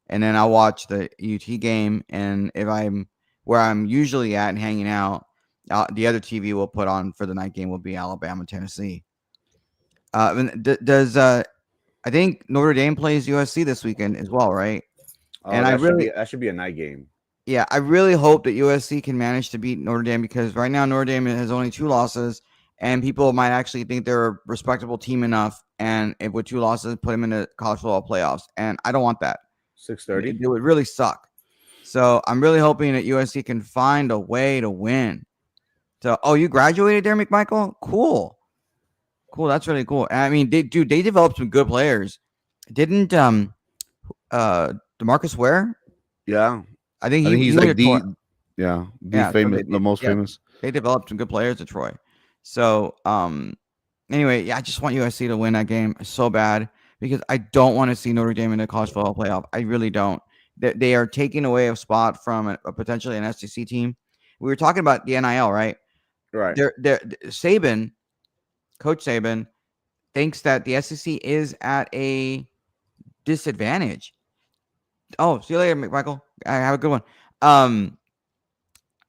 and then I'll watch the UT game. And if I'm where I'm usually at and hanging out, the other TV we'll put on for the night game will be Alabama Tennessee. Does I think Notre Dame plays USC this weekend as well, right? Oh, And I really, that should be a night game. yeah, I really hope that USC can manage to beat Notre Dame because right now Notre Dame has only 2 losses, and people might actually think they're a respectable team enough, and if with 2 losses, put them in the college football playoffs, and I don't want that. 6:30. It would really suck. So I'm really hoping that USC can find a way to win. So, oh, you graduated there, McMichael? Cool, cool. That's really cool. And I mean, they developed some good players. Didn't Demarcus Ware? Yeah, I think I think he's he went like to Troy. the Yeah, so famous, the most yeah, famous. they developed some good players at Troy. So, anyway, yeah, I just want USC to win that game so bad because I don't want to see Notre Dame in the college football playoff. I really don't. They are taking away a spot from a potentially an SEC team. We were talking about the NIL, right? Right. They're Saban, Coach Saban, thinks that the SEC is at a disadvantage. Oh, see you later, Michael. Have a good one. Um,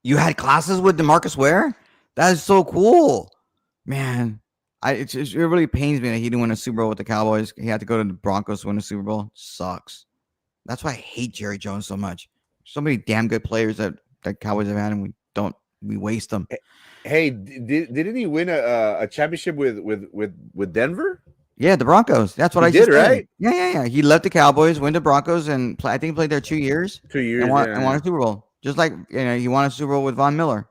you had classes with Demarcus Ware? That is so cool, man. It really pains me that he didn't win a Super Bowl with the Cowboys. He had to go to the Broncos to win a Super Bowl. Sucks. That's why I hate Jerry Jones so much. So many damn good players that Cowboys have had, and we waste them. Hey, didn't he win a championship with Denver? Yeah, the Broncos. That's what He I did, just said. right? Yeah. He left the Cowboys, went to Broncos, and I think played there 2 years 2 years, and won yeah. a Super Bowl. Just like he won a Super Bowl with Von Miller.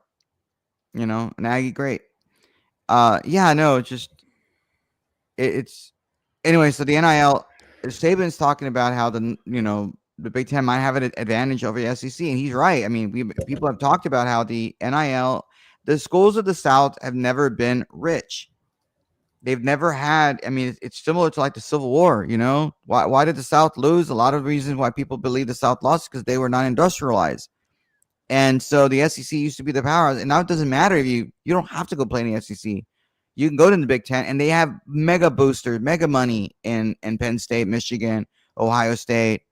An Aggie great. Yeah, no, it's just it's anyway. So the NIL, Saban's talking about how the Big Ten might have an advantage over the SEC, and he's right. I mean, people have talked about how the NIL, the schools of the South have never been rich. They've never had. I mean, it's similar to like the Civil War. Why did the South lose? A lot of reasons why people believe the South lost because they were not industrialized. And so the SEC used to be the powerhouse. And now it doesn't matter if you don't have to go play in the SEC. You can go to the Big Ten, and they have mega boosters, mega money in Penn State, Michigan, Ohio State.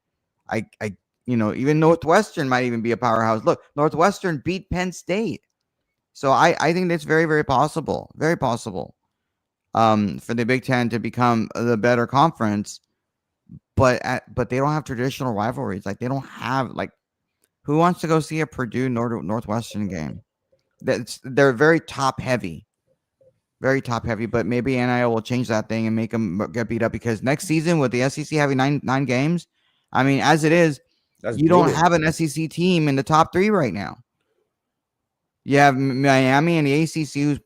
Even Northwestern might even be a powerhouse. Look, Northwestern beat Penn State. So I think that's very, very possible. Very possible. For the Big Ten to become the better conference, but they don't have traditional rivalries. Like they don't have like who wants to go see a Purdue Northwestern game? They're very top heavy. But maybe NIL will change that thing and make them get beat up because next season with the SEC having nine games, I mean, as it is, That's you don't brutal. have an SEC team in the top 3 right now. You have Miami and the ACC, who's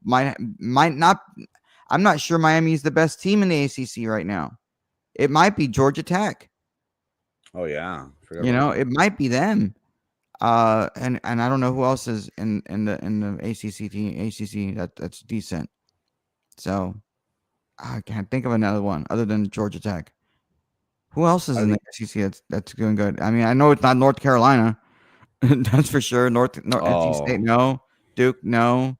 might not. I'm not sure Miami is the best team in the ACC right now. It might be Georgia Tech. Oh yeah, forgot about that. It might be them. And I don't know who else is in the ACC team ACC that's decent. So I can't think of another one other than Georgia Tech. Who else is I in the think. ACC that's doing good? I mean, I know it's not North Carolina, that's for sure. North NC State, Oh, no. Duke, no.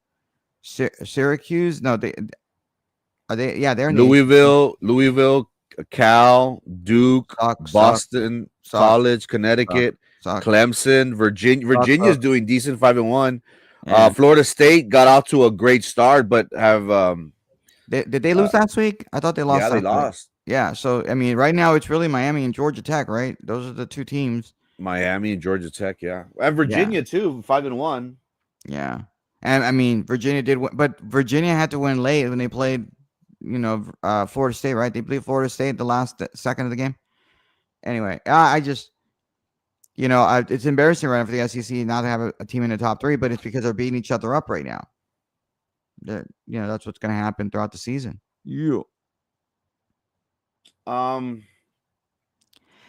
Syracuse, no. They are they? Yeah, they're in the ACC. Louisville, Cal, Duke, Suck, suck, Boston suck, College, suck, Connecticut, suck, Clemson, Virginia. suck, Virginia's suck. doing decent, 5-1. Yeah. Florida State got out to a great start, but have Did they uh, lose last week? I thought they yeah, lost they last week. lost. Yeah. So I mean, right now it's really Miami and Georgia Tech, right? Those are the 2 teams. Miami and Georgia Tech, yeah, and Yeah. Virginia too, 5-1. Yeah. And I mean, Virginia did win, but Virginia had to win late when they played, Florida State, right? They played Florida State the last second of the game. Anyway, I just, it's embarrassing right now for the SEC not to have a team in the top 3, but it's because they're beating each other up right now. That's what's going to happen throughout the season. Yeah. Um,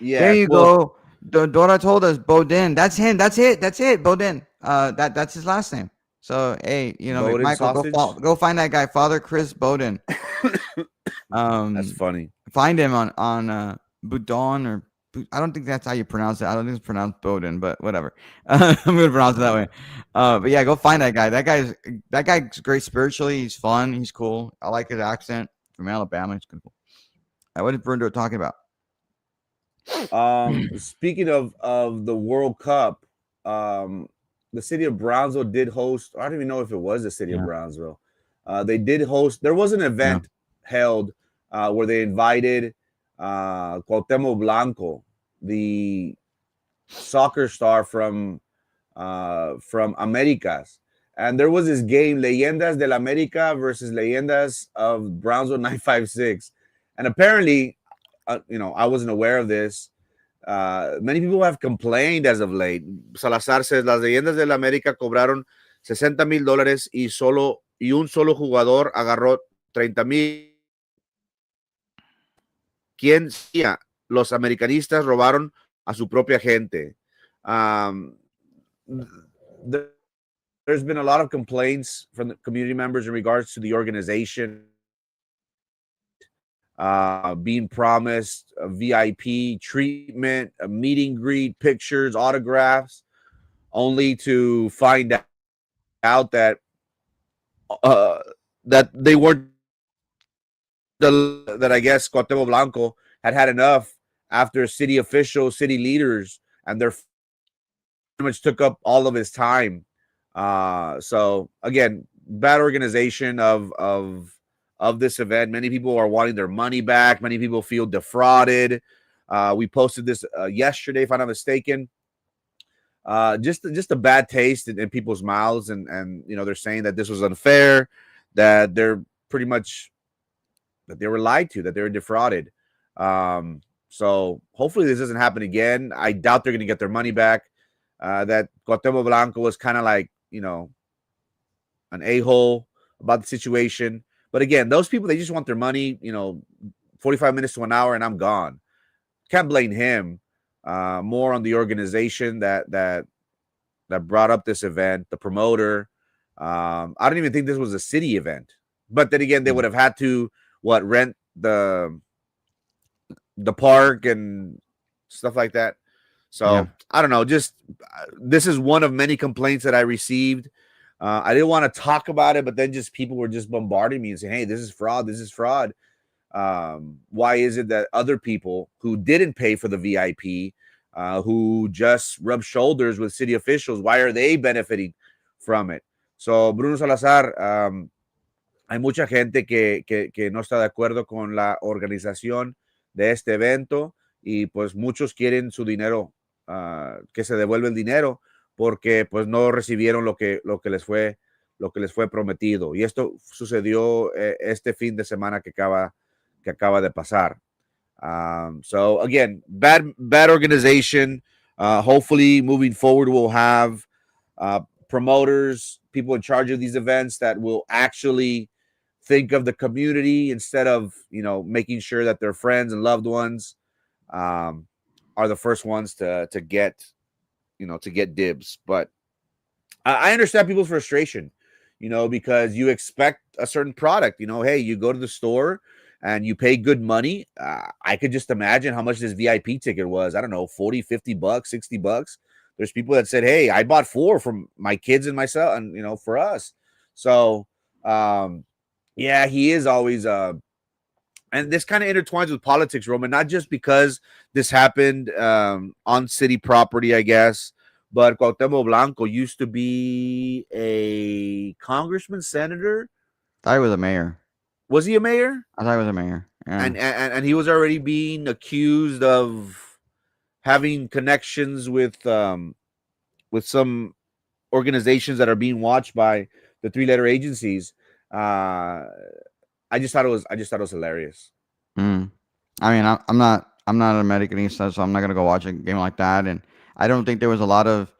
There yeah, you well, go. Dora told us Bodin. That's him. That's it. That's it. Bodin. That's his last name. So hey, Bowden Michael, sausage. go find that guy, Father Chris Bowden. That's Um, funny. find him on Boudon or I don't think that's how you pronounce it. I don't think it's pronounced Bowden, but whatever. I'm gonna pronounce it that way. But yeah, go find that guy. That guy's great spiritually. He's fun. He's cool. I like his accent from Alabama. He's cool. What is Bruno talking about? Speaking of the World Cup, the city of Brownsville did host. I don't even know if it was the city of Yeah, Brownsville. They did host. There was an yeah. event held where they invited Cuauhtemoc Blanco, the soccer star from Americas. And there was this game, Leyendas del America versus Leyendas of Brownsville 956. And apparently, I wasn't aware of this. Many people have complained as of late. Salazar says, las Leyendas del América cobraron $60,000 y un solo jugador agarró 30,000. ¿Quién sería? Los americanistas robaron a su propia gente. Um, there's been a lot of complaints from the community members in regards to the organization, being promised a VIP treatment, a meet and greet, pictures, autographs, only to find out that they weren't that I guess Cuauhtemoc Blanco had enough after city officials, city leaders, and their pretty much took up all of his time. So again, bad organization of this event. Many people are wanting their money back. Many people feel defrauded. We posted this yesterday, if I'm not mistaken. Just a bad taste in people's mouths, and they're saying that this was unfair, that they're pretty much that they were lied to, that they were defrauded. So hopefully this doesn't happen again. I doubt they're going to get their money back. That Cuauhtemoc Blanco was kind of like, an a-hole about the situation. But again, those people, they just want their money, 45 minutes to an hour, and I'm gone. Can't blame him. More on the organization that brought up this event, the promoter. I don't even think this was a city event. But then again, they would have had to rent the park and stuff like that. So Yeah. I don't know. Just this is one of many complaints that I received. I didn't want to talk about it, but then just people were just bombarding me and saying, "Hey, this is fraud. This is fraud." Why is it that other people who didn't pay for the VIP, who just rub shoulders with city officials, why are they benefiting from it? So Bruno Salazar, hay mucha gente que no está de acuerdo con la organización de este evento y pues muchos quieren su dinero, que se devuelva el dinero porque pues no recibieron lo que les fue prometido. Y esto sucedió este fin de semana que acaba de pasar. So again, bad organization. Hopefully moving forward we'll have promoters, people in charge of these events that will actually think of the community instead of making sure that their friends and loved ones are the first ones to get dibs. But I understand people's frustration, because you expect a certain product. Hey, you go to the store and you pay good money. I could just imagine how much this VIP ticket was. I don't know, 40, 50 bucks, 60 bucks. There's people that said, hey, I bought 4 from my kids and myself and, for us. So, yeah, he is always, and this kind of intertwines with politics, Roman, not just because this happened on city property, I guess, but Cuauhtemoc Blanco used to be a congressman, senator. I thought he was a mayor. Was he a mayor? I thought he was a mayor. Yeah. And he was already being accused of having connections with some organizations that are being watched by the 3-letter agencies. I just thought it was hilarious. Mm. I mean, I'm not an Americanista, so I'm not gonna go watch a game like that. And I don't think there was a lot of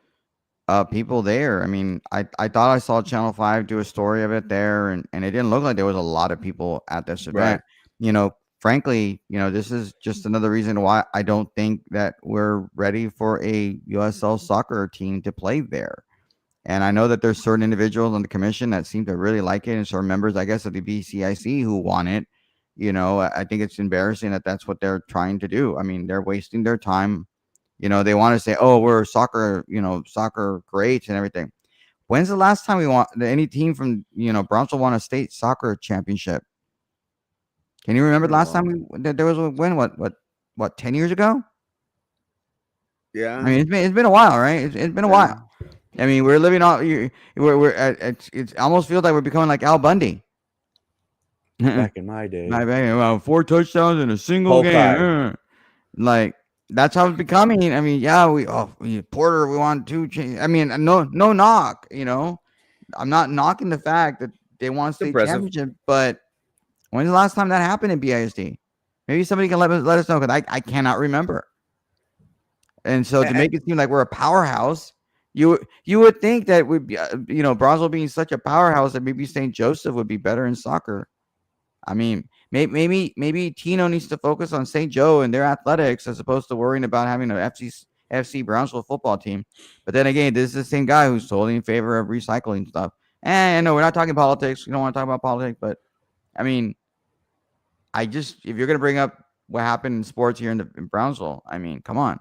people there. I mean, I thought I saw Channel 5 do a story of it there, and it didn't look like there was a lot of people at this event. Right. Frankly, this is just another reason why I don't think that we're ready for a USL soccer team to play there. And I know that there's certain individuals on the commission that seem to really like it, and certain members, I guess, of the BCIC who want it. I think it's embarrassing that that's what they're trying to do. I mean, they're wasting their time. They want to say, "Oh, we're soccer greats and everything." When's the last time we want any team from Brownsville won a state soccer championship? Can you remember the last time there was a win? What 10 years ago? Yeah. I mean, it's been a while, right? It's been a while. I mean, we're living on. We're it almost feels like we're becoming like Al Bundy. back in my day. Well, 4 touchdowns in a single game. Hawkeye. Like that's how it's becoming. I mean, yeah, Porter, we want two. I mean, no knock. I'm not knocking the fact that they want It's state impressive. championship, but when's the last time that happened in BISD? Maybe somebody can let us know because I cannot remember. And so to And make it seem like we're a powerhouse, you would think that we'd be, Brownsville being such a powerhouse that maybe St. Joseph would be better in soccer. I mean, maybe Tino needs to focus on St. Joe and their athletics as opposed to worrying about having an FC Brownsville football team. But then again, this is the same guy who's totally in favor of recycling stuff. And no, we're not talking politics. We don't want to talk about politics, but I mean, if you're gonna bring up what happened in sports here in Brownsville, I mean, come on.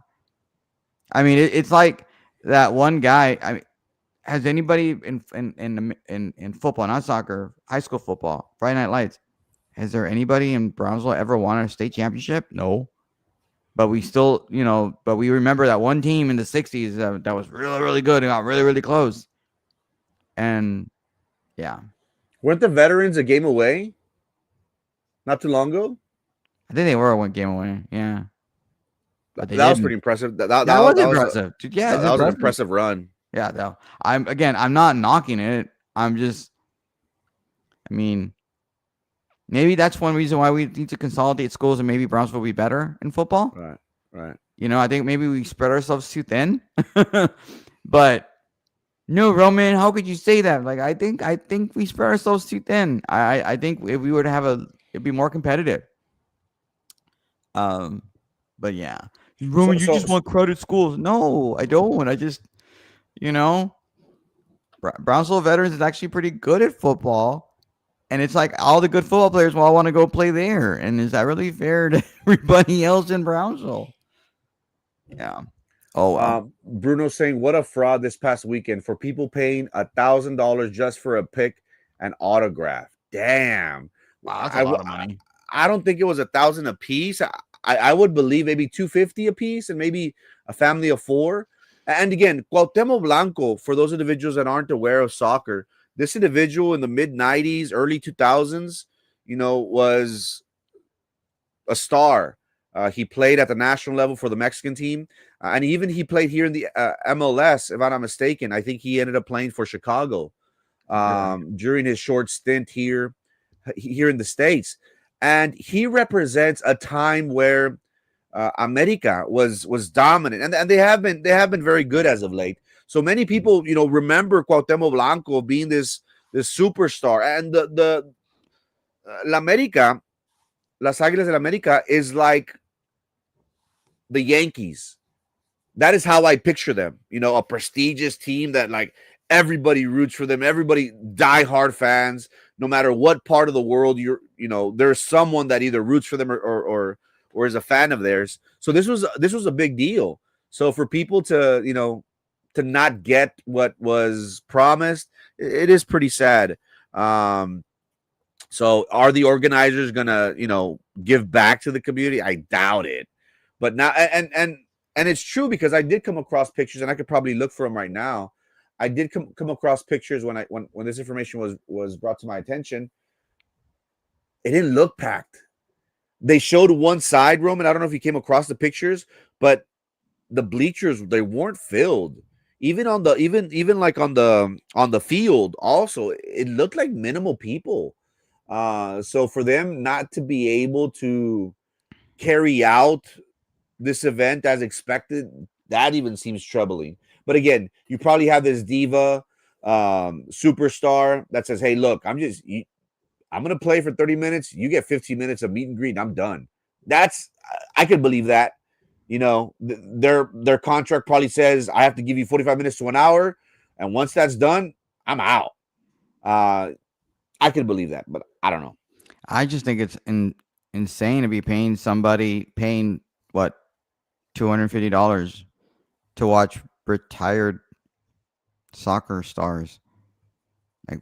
I mean, it's like that one guy. I mean, has anybody in football, not soccer, high school football, Friday Night Lights? Has there anybody in Brownsville ever won a state championship? No. But we still, but we remember that one team in the 60s that was really, really good and got really, really close. And yeah. weren't the veterans a game away? Not too long ago. I think they were one game away. Yeah. But they That was didn't. pretty impressive. That was impressive. Dude, yeah, it's that was an impressive. impressive run. Yeah, though. I'm not knocking it. I mean, maybe that's one reason why we need to consolidate schools and maybe Brownsville will be better in football. Right. I think maybe we spread ourselves too thin. But no, Roman, how could you say that? Like, I think we spread ourselves too thin. I think if we were to have it'd be more competitive. But yeah, Roman, you just want crowded schools. No, I don't. I just, Brownsville Veterans is actually pretty good at football. And it's like all the good football players will all want to go play there. And is that really fair to everybody else in Brownsville? Yeah. Oh, wow. Bruno saying, what a fraud this past weekend for people paying $1,000 just for a pick and autograph. Damn. Wow, that's a lot of money. I don't think it was 1,000 a piece. I would believe maybe 250 a piece and maybe a family of 4. And again, Cuauhtemoc Blanco, for those individuals that aren't aware of soccer, this individual in the mid 90s, early 2000s, was a star. He played at the national level for the Mexican team. And even he played here in the MLS, if I'm not mistaken. I think he ended up playing for Chicago during his short stint here in the States. And he represents a time where America was dominant, and they have been very good as of late. So many people, remember Cuauhtemoc Blanco being this superstar, and the La América, Las Águilas del América is like the Yankees. That is how I picture them. A prestigious team that like everybody roots for them. Everybody diehard fans, no matter what part of the world there's someone that either roots for them or is a fan of theirs. So this was a big deal. So for people to to not get what was promised, it is pretty sad. So are the organizers gonna give back to the community? I doubt it. But now and it's true, because I did come across pictures, and I could probably look for them right now. I did come across pictures when this information was brought to my attention. It didn't look packed. They showed one side, Roman. I don't know if you came across the pictures, but the bleachers, they weren't filled. Even on the even like on the field, also it looked like minimal people. So for them not to be able to carry out this event as expected, that even seems troubling. But again, you probably have this diva superstar that says, hey, look, I'm going to play for 30 minutes. You get 15 minutes of meet and greet, and I'm done. I could believe that. Their contract probably says I have to give you 45 minutes to an hour. And once that's done, I'm out. I could believe that, but I don't know. I just think it's insane to be paying what, $250 to watch retired soccer stars. Like,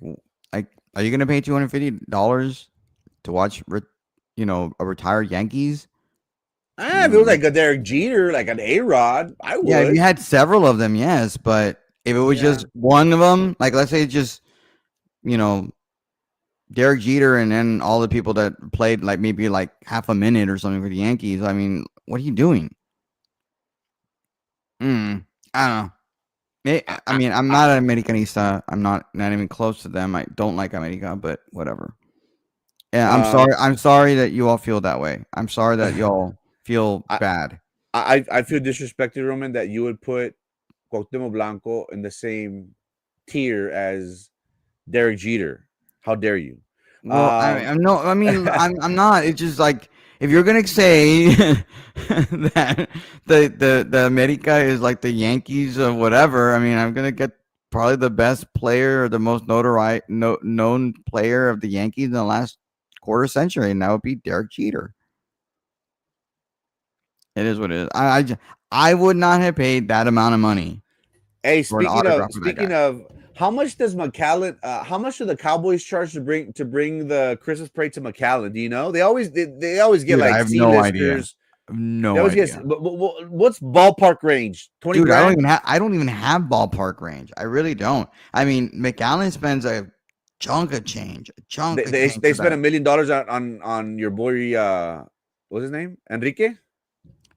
are you gonna pay $250 to watch a retired Yankees? If it was like a Derek Jeter, like an A-Rod, I would. Yeah, if you had several of them, yes. But if it was just one of them, like let's say just Derek Jeter and then all the people that played like maybe like half a minute or something for the Yankees. I mean, what are you doing? I don't know. I mean, I'm I, not an Americanista. I'm not even close to them. I don't like America, but whatever. Yeah, I'm um, sorry. I'm sorry that you all feel that way. I'm sorry that y'all feel I, bad. I feel disrespected, Roman, that you would put Cuauhtemoc Blanco in the same tier as Derek Jeter. How dare you? Well, Um, I'm no. I mean, I'm not. It's just like if you're gonna say that the America is like the Yankees or whatever. I mean, I'm gonna get probably the best player or the most known player of the Yankees in the last quarter century, and that would be Derek Jeter. It is what it is. I would not have paid that amount of money Hey, for an autograph from that guy. speaking of, how much does McAllen? How much do the Cowboys charge to bring the Christmas parade to McAllen? Do you know? They always get Dude, I like have C no idea. listers. I have They no always get. idea. What's ballpark range? 20 Dude, grand. I don't even have ballpark range. I really don't. I mean, McAllen spends a chunk of change They for spent that. $1 million on your boy. What's his name? Enrique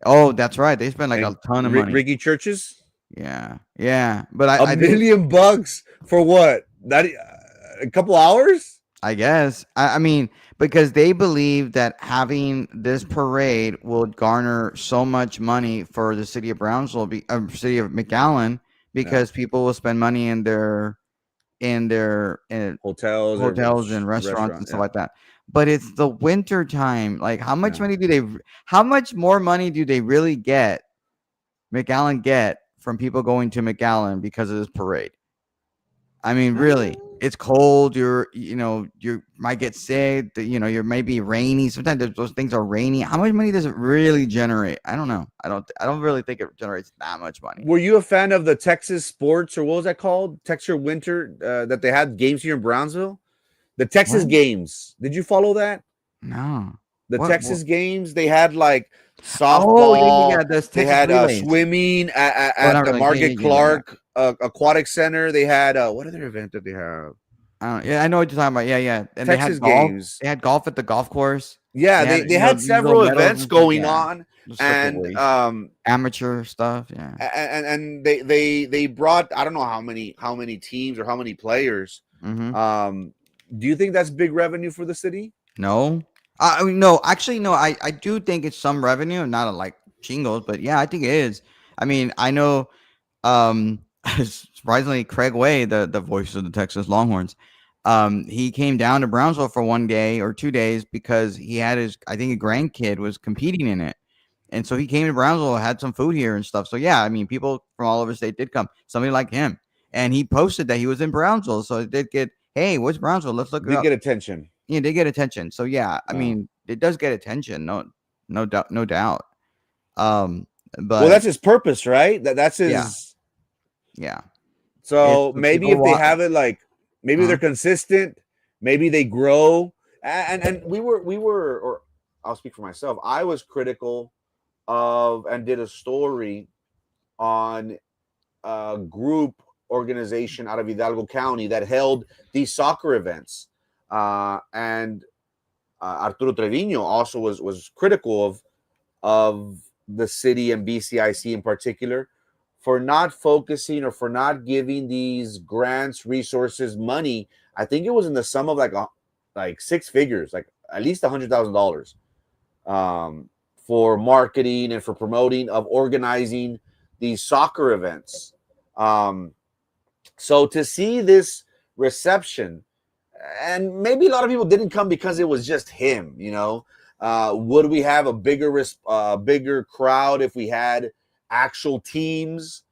Oh, that's right. They spend like a and ton of money. Ricky Churches. Yeah, yeah. But A I think million bucks for what? That a couple hours? I guess I mean because they believe that having this parade will garner so much money for the city of Brownsville, city of McAllen, Yeah, because people will spend money in their hotels or hotels and restaurants restaurant. and stuff Yeah. like that. But it's the winter time. Like Yeah. how much more money do they really get McAllen get from people going to McAllen because of this parade? I mean, really, it's cold. You might get sick. You're maybe rainy. Sometimes those things are rainy. How much money does it really generate? I don't know. I don't really think it generates that much money. Were you a fan of the Texas sports, or what was that called? Texas Winter, that they had games here in Brownsville? The Texas What? games. Did you follow that? No. The What? Texas games, they had like Oh, yeah, yeah, softball, yeah. Those they Texas had relays. swimming Well, at not the really. Yeah, yeah, Margaret yeah, yeah, yeah. Clark Aquatic Center. They had what other event did they have? Yeah, I know what you're talking about. Yeah, yeah. And they had Texas golf. games. They had golf at the golf course. Yeah, They had they had these little several meadows events and stuff. going Yeah, on, just like a and waste. Amateur stuff. Yeah. they brought, I don't know how many teams or how many players. Mm-hmm. Do you think that's big revenue for the city? No. I mean, no, actually, no. I do think it's some revenue, not like shingles, but yeah, I think it is. I mean, I know. Um, surprisingly, Craig Way, the voice of the Texas Longhorns, he came down to Brownsville for 1 day or 2 days because he had his, I think, a grandkid was competing in it, and so he came to Brownsville, had some food here and stuff. So yeah, I mean, people from all over the state did come. Somebody like him, and he posted that he was in Brownsville, so it did get, hey, what's Brownsville? Let's look it Did up. get attention. Yeah, they get attention. So yeah, I Uh, mean, it does get attention. No doubt, no doubt. Um, well, but that's his purpose, right? That's yeah, his. yeah. It's So the maybe people if they want. have it, like maybe they're Huh? consistent, maybe they grow. And we were, or I'll speak for myself. I was critical of and did a story on a group organization out of Hidalgo County that held these soccer events. And Arturo Trevino also was critical of the city and BCIC in particular for not focusing or for not giving these grants, resources, money. I think it was in the sum of like six figures, like at least $100,000, um, for marketing and for promoting of organizing these soccer events. Um, so to see this reception, and maybe a lot of people didn't come because it was just him, you know. Would we have a bigger crowd if we had actual teams?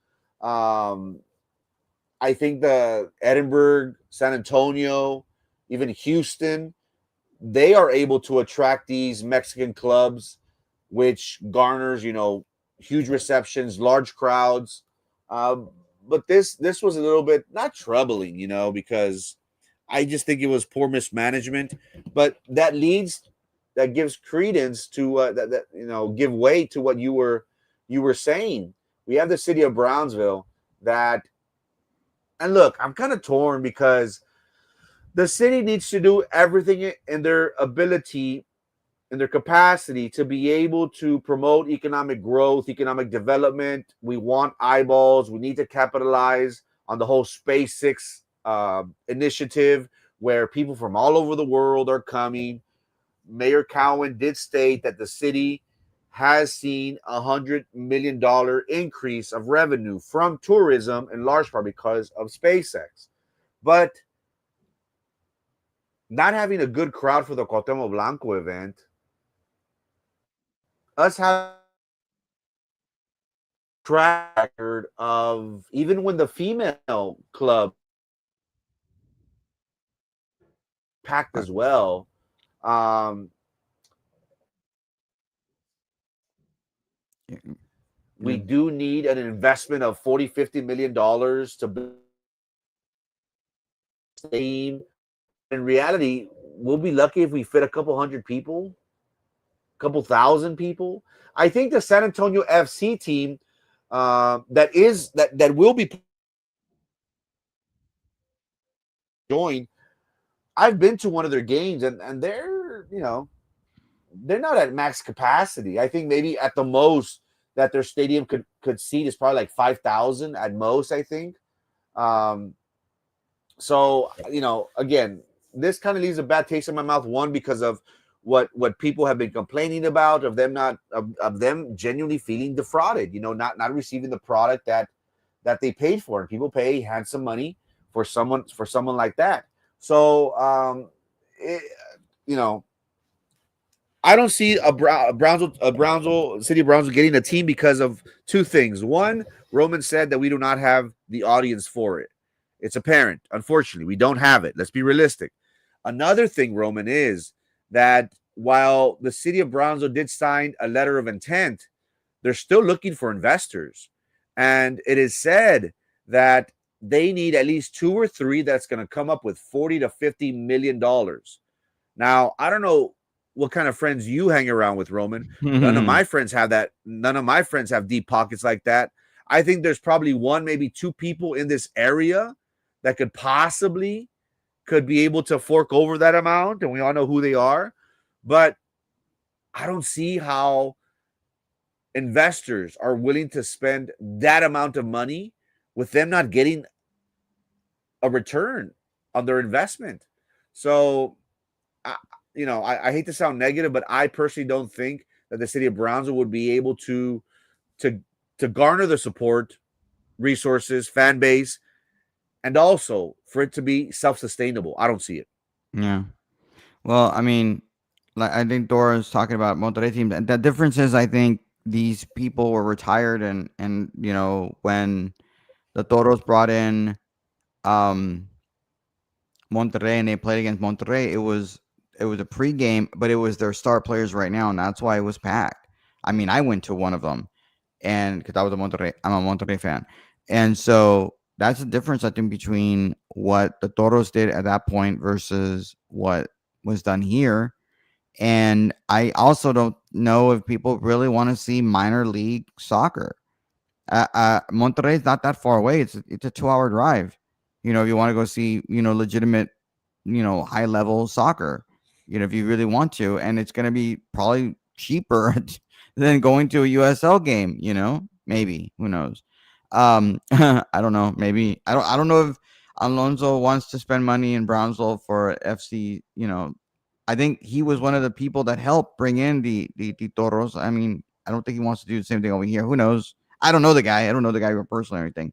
Um, I think the Edinburgh, San Antonio, even Houston, they are able to attract these Mexican clubs, which garners, huge receptions, large crowds. Um, but this was a little bit not troubling, because I just think it was poor mismanagement. But that gives credence to that give way to what you were saying. We have the city of Brownsville that, and look, I'm kind of torn because The city needs to do everything in their ability, in their capacity to be able to promote economic growth, economic development. We want eyeballs. We need to capitalize on the whole SpaceX initiative where people from all over the world are coming. Mayor Cowan did state that the city has seen $100 million increase of revenue from tourism in large part because of SpaceX. But not having a good crowd for the Cuauhtemoc Blanco event, us having track record of even when the female club packed Right. as well. Um, Yeah, we yeah. do need an investment of 40, $50 million to build a team. But in reality, we'll be lucky if we fit a couple hundred people, a couple thousand people. I think the San Antonio FC team that will be joined. I've been to one of their games and they're they're not at max capacity. I think maybe at the most that their stadium could seat is probably like 5,000 at most. I think. Um, so again, this kind of leaves a bad taste in my mouth. One, because of what people have been complaining about of them not of them genuinely feeling defrauded. Not receiving the product that they paid for, and people pay handsome money for someone like that. So it, you know I don't see a Brownsville City of Brownsville getting a team because of two things. One, Roman said that we do not have the audience for it. It's apparent. Unfortunately, we don't have it. Let's be realistic. Another thing, Roman, is that while the City of Brownsville did sign a letter of intent, they're still looking for investors. And it is said that they need at least two or three that's going to come up with 40 to $50 million. Now, I don't know what kind of friends you hang around with, Roman. None of my friends have that. None of my friends have deep pockets like that. I think there's probably one, maybe two people in this area that could be able to fork over that amount, and we all know who they are. But I don't see how investors are willing to spend that amount of money with them not getting a return on their investment. So I, I hate to sound negative, but I personally don't think that the city of Brownsville would be able to to garner the support, resources, fan base, and also for it to be self-sustainable. I don't see it. Yeah. Well, I mean, like I think Dora's talking about Monterrey team. The difference is, I think these people were retired, and when the Toros brought in um Monterrey and they played against Monterrey, it was a pregame, but it was their star players right now, and that's why it was packed. I mean, I went to one of them, and because I'm a Monterrey fan, and so that's the difference I think between what the Toros did at that point versus what was done here. And I also don't know if people really want to see minor league soccer. Monterrey is not that far away. It's a 2 hour drive. If you want to go see legitimate high level soccer, if you really want to, and it's going to be probably cheaper than going to a USL game. Maybe, who knows? I don't know. Maybe I don't know if Alonso wants to spend money in Brownsville for FC. I think he was one of the people that helped bring in the Toros. I mean, I don't think he wants to do the same thing over here. Who knows? I don't know the guy. I don't know the guy personally or anything.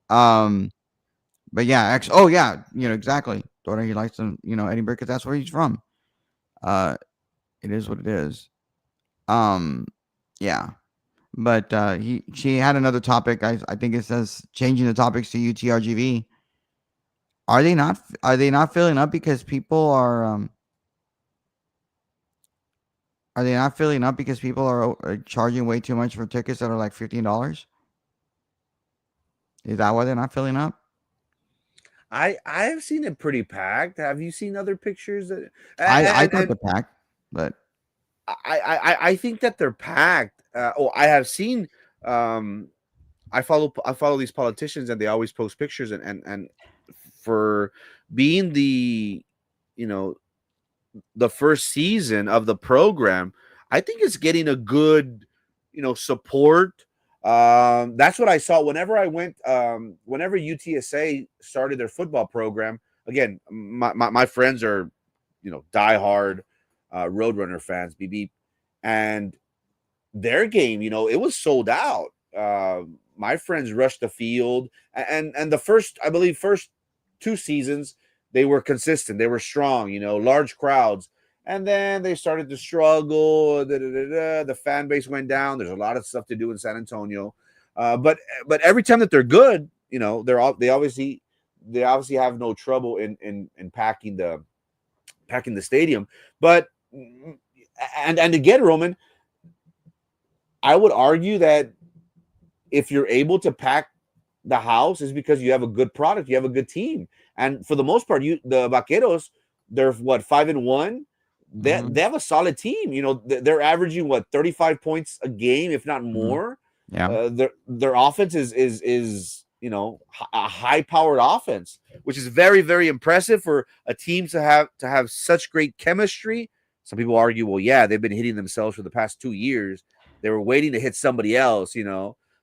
Um, but yeah, oh yeah, exactly. Dora, he likes him, Edinburgh because that's where he's from. Uh, it is what it is. Um, yeah. But she had another topic. I think it says changing the topics to UTRGV. Are they not filling up because people are they not filling up because people are charging way too much for tickets that are like $15? Is that why they're not filling up? I have seen it pretty packed. Have you seen other pictures that I and thought the pack, but I think that they're packed. I have seen. Um, I follow these politicians, and they always post pictures, and for being the, you know, the first season of the program, I think it's getting a good, support. That's what I saw whenever I went. Whenever UTSA started their football program. Again, my friends are, diehard Roadrunner fans, BB, and their game, it was sold out. My friends rushed the field, and the first, I believe, first 2 seasons they were consistent, they were strong, large crowds, and then they started to struggle. The fan base went down. There's a lot of stuff to do in San Antonio, but every time that they're good, they obviously have no trouble in packing the stadium, but and again, Roman, I would argue that if you're able to pack the house is because you have a good product, you have a good team, and for the most part, the Vaqueros, they're what, 5-1. Mm-hmm. They have a solid team. They're averaging what, 35 points a game, if not Mm-hmm. more. Yeah. Their offense is a high powered offense, which is very, very impressive for a team to have such great chemistry. Some people argue, well, yeah, they've been hitting themselves for the past 2 years. They were waiting to hit somebody else.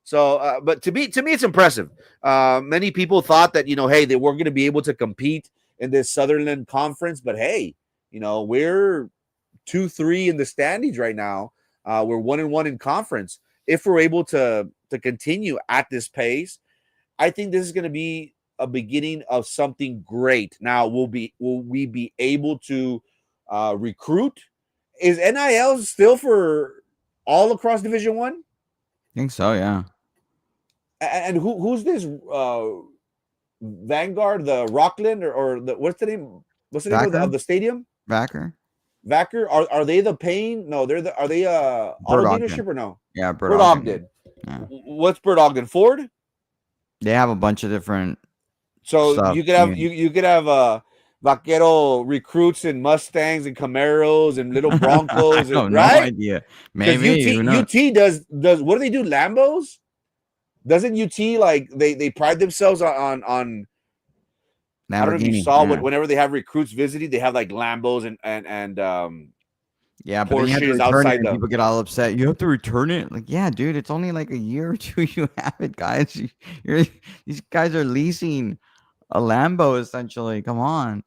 So, but to me, it's impressive. Many people thought that, hey, they weren't going to be able to compete in this Sutherland Conference, but hey, we're 2-3 in the standings right now. We're 1-1 in conference. If we're able to continue at this pace, I think this is going to be a beginning of something great. Now, will we be able to recruit? Is NIL still for all across Division One? I think so. Yeah. And who's this Vanguard, the Rockland, or the what's the name? What's the name of the, Backer. of the stadium? Backer. Vacker. Are they the paying? No, are they Bird auto Ogden. dealership or no? Yeah, Bird Bird Ogden. Ogden. Yeah. What's Bird Ogden? Ford. They have a bunch of different So stuff. you could have you could have Vaquero recruits and Mustangs and Camaros and little I Broncos, have no right? idea. Because Maybe, who knows? UT does what do they do? Lambos? Doesn't UT, like, they pride themselves on I don't know if you Lamborghini. saw, Yeah. whenever they have recruits visiting, they have like Lambos and Yeah, but then you have to Porsches return it outside and the. people get all upset. You have to return it? Like, yeah, dude, it's only like a year or two you have it, guys. You're these guys are leasing a Lambo essentially. Come on.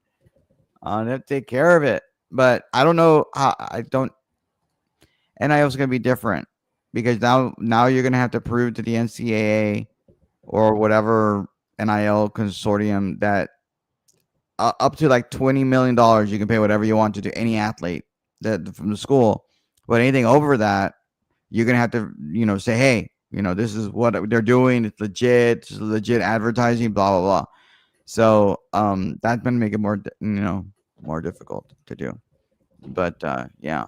They have to take care of it. But I don't know how I don't NIL is gonna be different because now you're gonna have to prove to the NCAA or whatever NIL consortium that up to like $20 million you can pay whatever you want to any athlete that from the school. But anything over that, you're gonna have to say, hey, this is what they're doing. It's legit. It's legit advertising. Blah blah blah. So that's gonna make it more difficult to do. But yeah.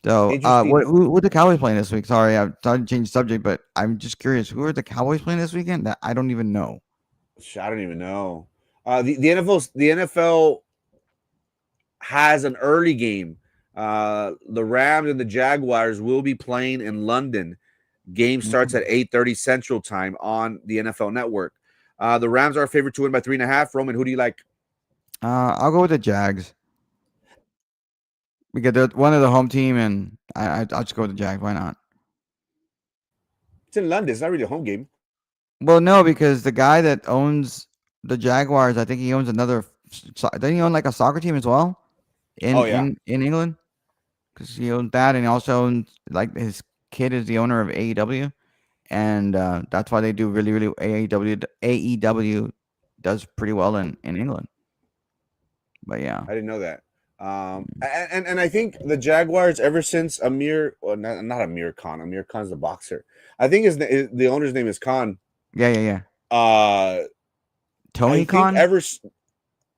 So Interesting. who the Cowboys playing this week? Sorry, I'm trying to change the subject, but I'm just curious. Who are the Cowboys playing this weekend? That I don't even know. I don't even know. The NFL has an early game. The Rams and the Jaguars will be playing in London. Game starts at 8:30 Central Time on the NFL Network. The Rams are favored to win by 3.5. Roman, who do you like? I'll go with the Jags because they're one of the home team, and I'll just go with the Jags. Why not? It's in London. It's not really a home game. Well, no, because the guy that owns the Jaguars, I think he owns another. Doesn't he own like a soccer team as well Oh in yeah, England? Because he owns that, and he also owns like his kid is the owner of AEW, and that's why they do really really AEW does pretty well in England. But yeah. I didn't know that. And I think the Jaguars, ever since Amir, or not Amir Khan. Amir Khan's the boxer. I think the owner's name is Khan. Yeah, yeah, yeah. Uh, I Tony think Khan?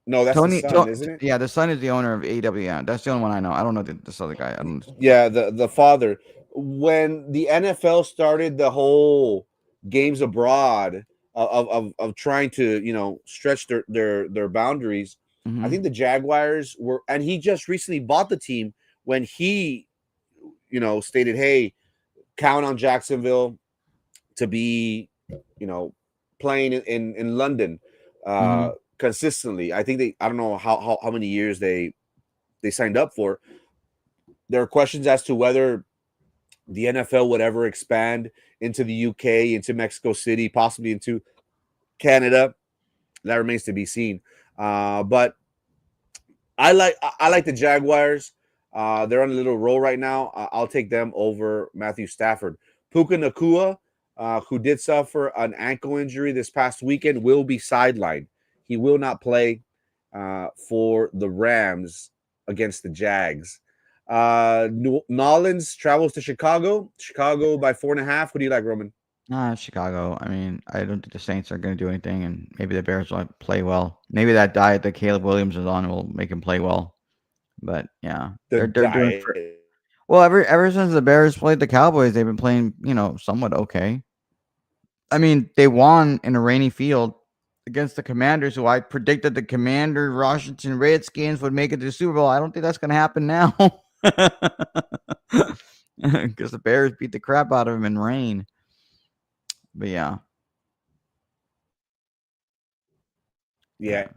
no, that's the son, isn't it? Yeah, the son is the owner of AEW. Yeah, that's the only one I know. I don't know this other guy. I don't. Yeah, the father. When the NFL started the whole games abroad of trying to stretch their boundaries, I Mm-hmm. think the Jaguars were, and he just recently bought the team when he stated, hey, count on Jacksonville to be, playing in London. Mm-hmm. consistently. I think I don't know how many years they signed up for. There are questions as to whether the NFL would ever expand into the UK, into Mexico City, possibly into Canada. That remains to be seen. But I like the Jaguars. They're on a little roll right now. I'll take them over Matthew Stafford. Puka Nakua, who did suffer an ankle injury this past weekend, will be sidelined. He will not play for the Rams against the Jags. Nolans travels to Chicago. Chicago by 4.5. Who do you like, Roman? Chicago. I mean, I don't think the Saints are going to do anything, and maybe the Bears will play well. Maybe that diet that Caleb Williams is on will make him play well. But yeah, The they're doing diet. well. Ever since the Bears played the Cowboys, they've been playing somewhat okay. I mean, they won in a rainy field against the Commanders, who I predicted the Commander Washington Redskins would make it to the Super Bowl. I don't think that's going to happen now. Because the Bears beat the crap out of them in rain. But yeah, Yeah, yeah.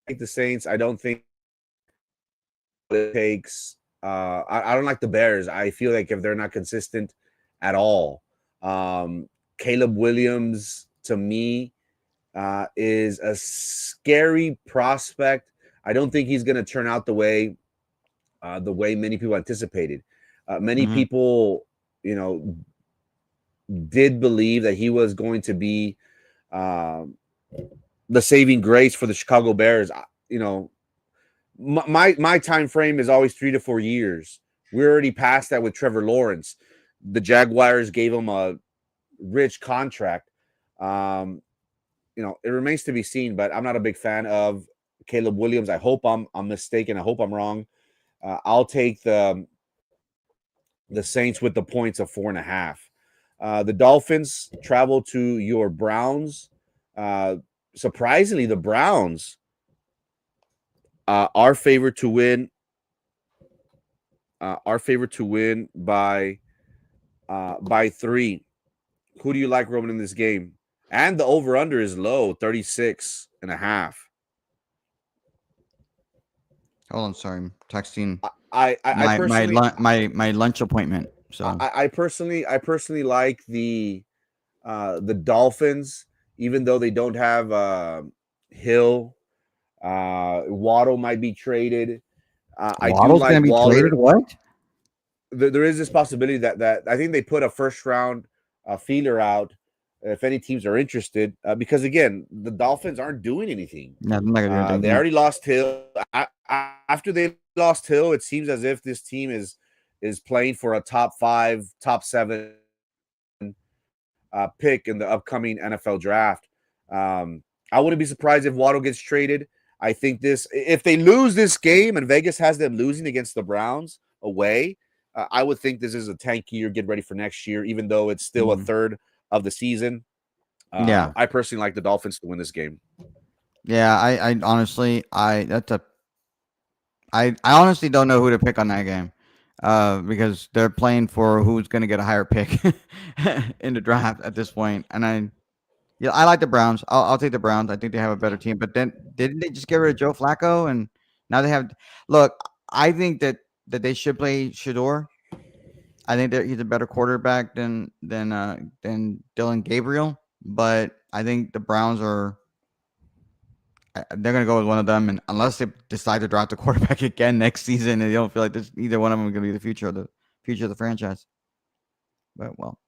I like the Saints. I don't think it takes. I don't like the Bears. I feel like if they're not consistent at all, um, Caleb Williams to me is a scary prospect. I don't think he's going to turn out the way many people anticipated. Many Hmm. people, you know, did believe that he was going to be um, the saving grace for the Chicago Bears. You know, my time frame is always 3 to 4 years. We're already past that with Trevor Lawrence. The Jaguars gave him a rich contract. Um, it remains to be seen, but I'm not a big fan of Caleb Williams. I hope I'm mistaken. I hope I'm wrong. I'll take the Saints with the points of 4.5. The Dolphins travel to your Browns. Uh, Surprisingly, the Browns are favored to win. Are favored to win by 3. Who do you like, Roman, in this game? And the over under is low, 36.5. Hold on, sorry, I'm texting I personally my lunch appointment. So I personally like the Dolphins, even though they don't have Hill. Waddle might be traded. I do Waddle's going like to be traded. Waller. What? There is this possibility that I think they put a first round feeler out if any teams are interested, because again, the Dolphins aren't doing anything. No, I'm not going to do anything. They Yeah. already lost Hill. After they lost Hill, it seems as if this team is playing for a top 5, top 7 pick in the upcoming NFL draft. I wouldn't be surprised if Waddle gets traded. I think if they lose this game and Vegas has them losing against the Browns away, I would think this is a tank year. Get ready for next year, even though it's still a Mhm. third of the season. Yeah. I personally like the Dolphins to win this game. Yeah. I honestly, I honestly don't know who to pick on that game, because they're playing for who's going to get a higher pick in the draft at this point. And yeah, I like the Browns. I'll take the Browns. I think they have a better team. But then didn't they just get rid of Joe Flacco and now they have? Look, I think that they should play Shador. I think that he's a better quarterback than Dylan Gabriel. But I think the Browns are they're gonna go with one of them, and unless they decide to draft a quarterback again next season, and they don't feel like this, either one of them is gonna be the future of the franchise. But well,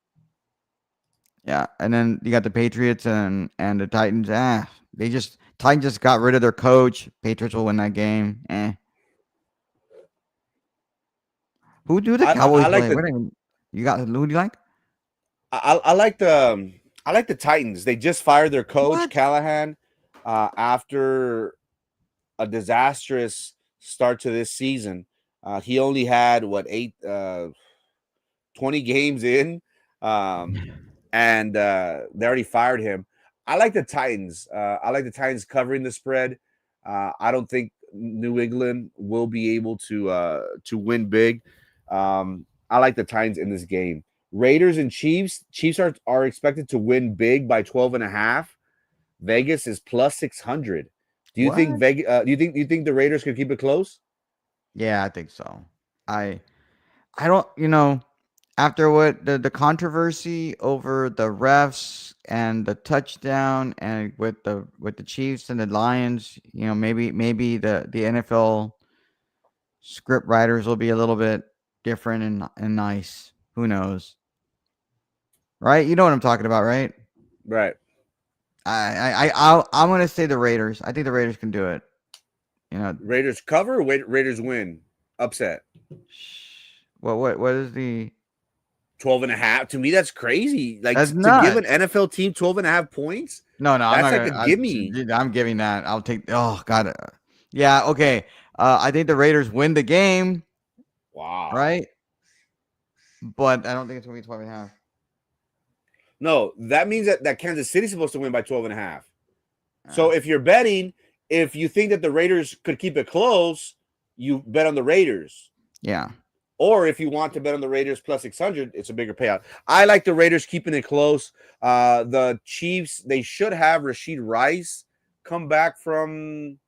yeah, and then you got the Patriots and the Titans. Titans just got rid of their coach. Patriots will win that game. Who do the I Cowboys like play? the What you got? Who do you like? I like the Titans. They just fired their coach What? Callahan after a disastrous start to this season. He only had what 20 games in, um, and they already fired him. I like the Titans. I like the Titans covering the spread. I don't think New England will be able to win big. I like the Titans in this game. Raiders and Chiefs. Chiefs are expected to win big by 12.5. Vegas is plus 600. Do you think What? Vegas? Do you think the Raiders could keep it close? Yeah, I think so. I I don't, after what the controversy over the refs and the touchdown and with the Chiefs and the Lions, maybe the NFL script writers will be a little bit different and nice. Who knows? Right? You know what I'm talking about, right? Right. I'm gonna say the Raiders. I think the Raiders can do it. You know, Raiders cover. Or Raiders win. Upset. what is the 12.5. To me, that's crazy. Like that's to give an nuts. NFL team 12.5 points. No, I'm That's not like gonna. a gimme. I'm giving that. I'll take. Oh God. Yeah. Okay. I think the Raiders win the game, Wow. right? But I don't think it's gonna be 12.5. No, that means that Kansas City's supposed to win by 12.5. Uh, So if you're betting, if you think that the Raiders could keep it close, you bet on the Raiders. yeah. Or if you want to bet on the Raiders plus 600, it's a bigger payout. I like the Raiders keeping it close. The Chiefs, they should have Rashid Rice come back from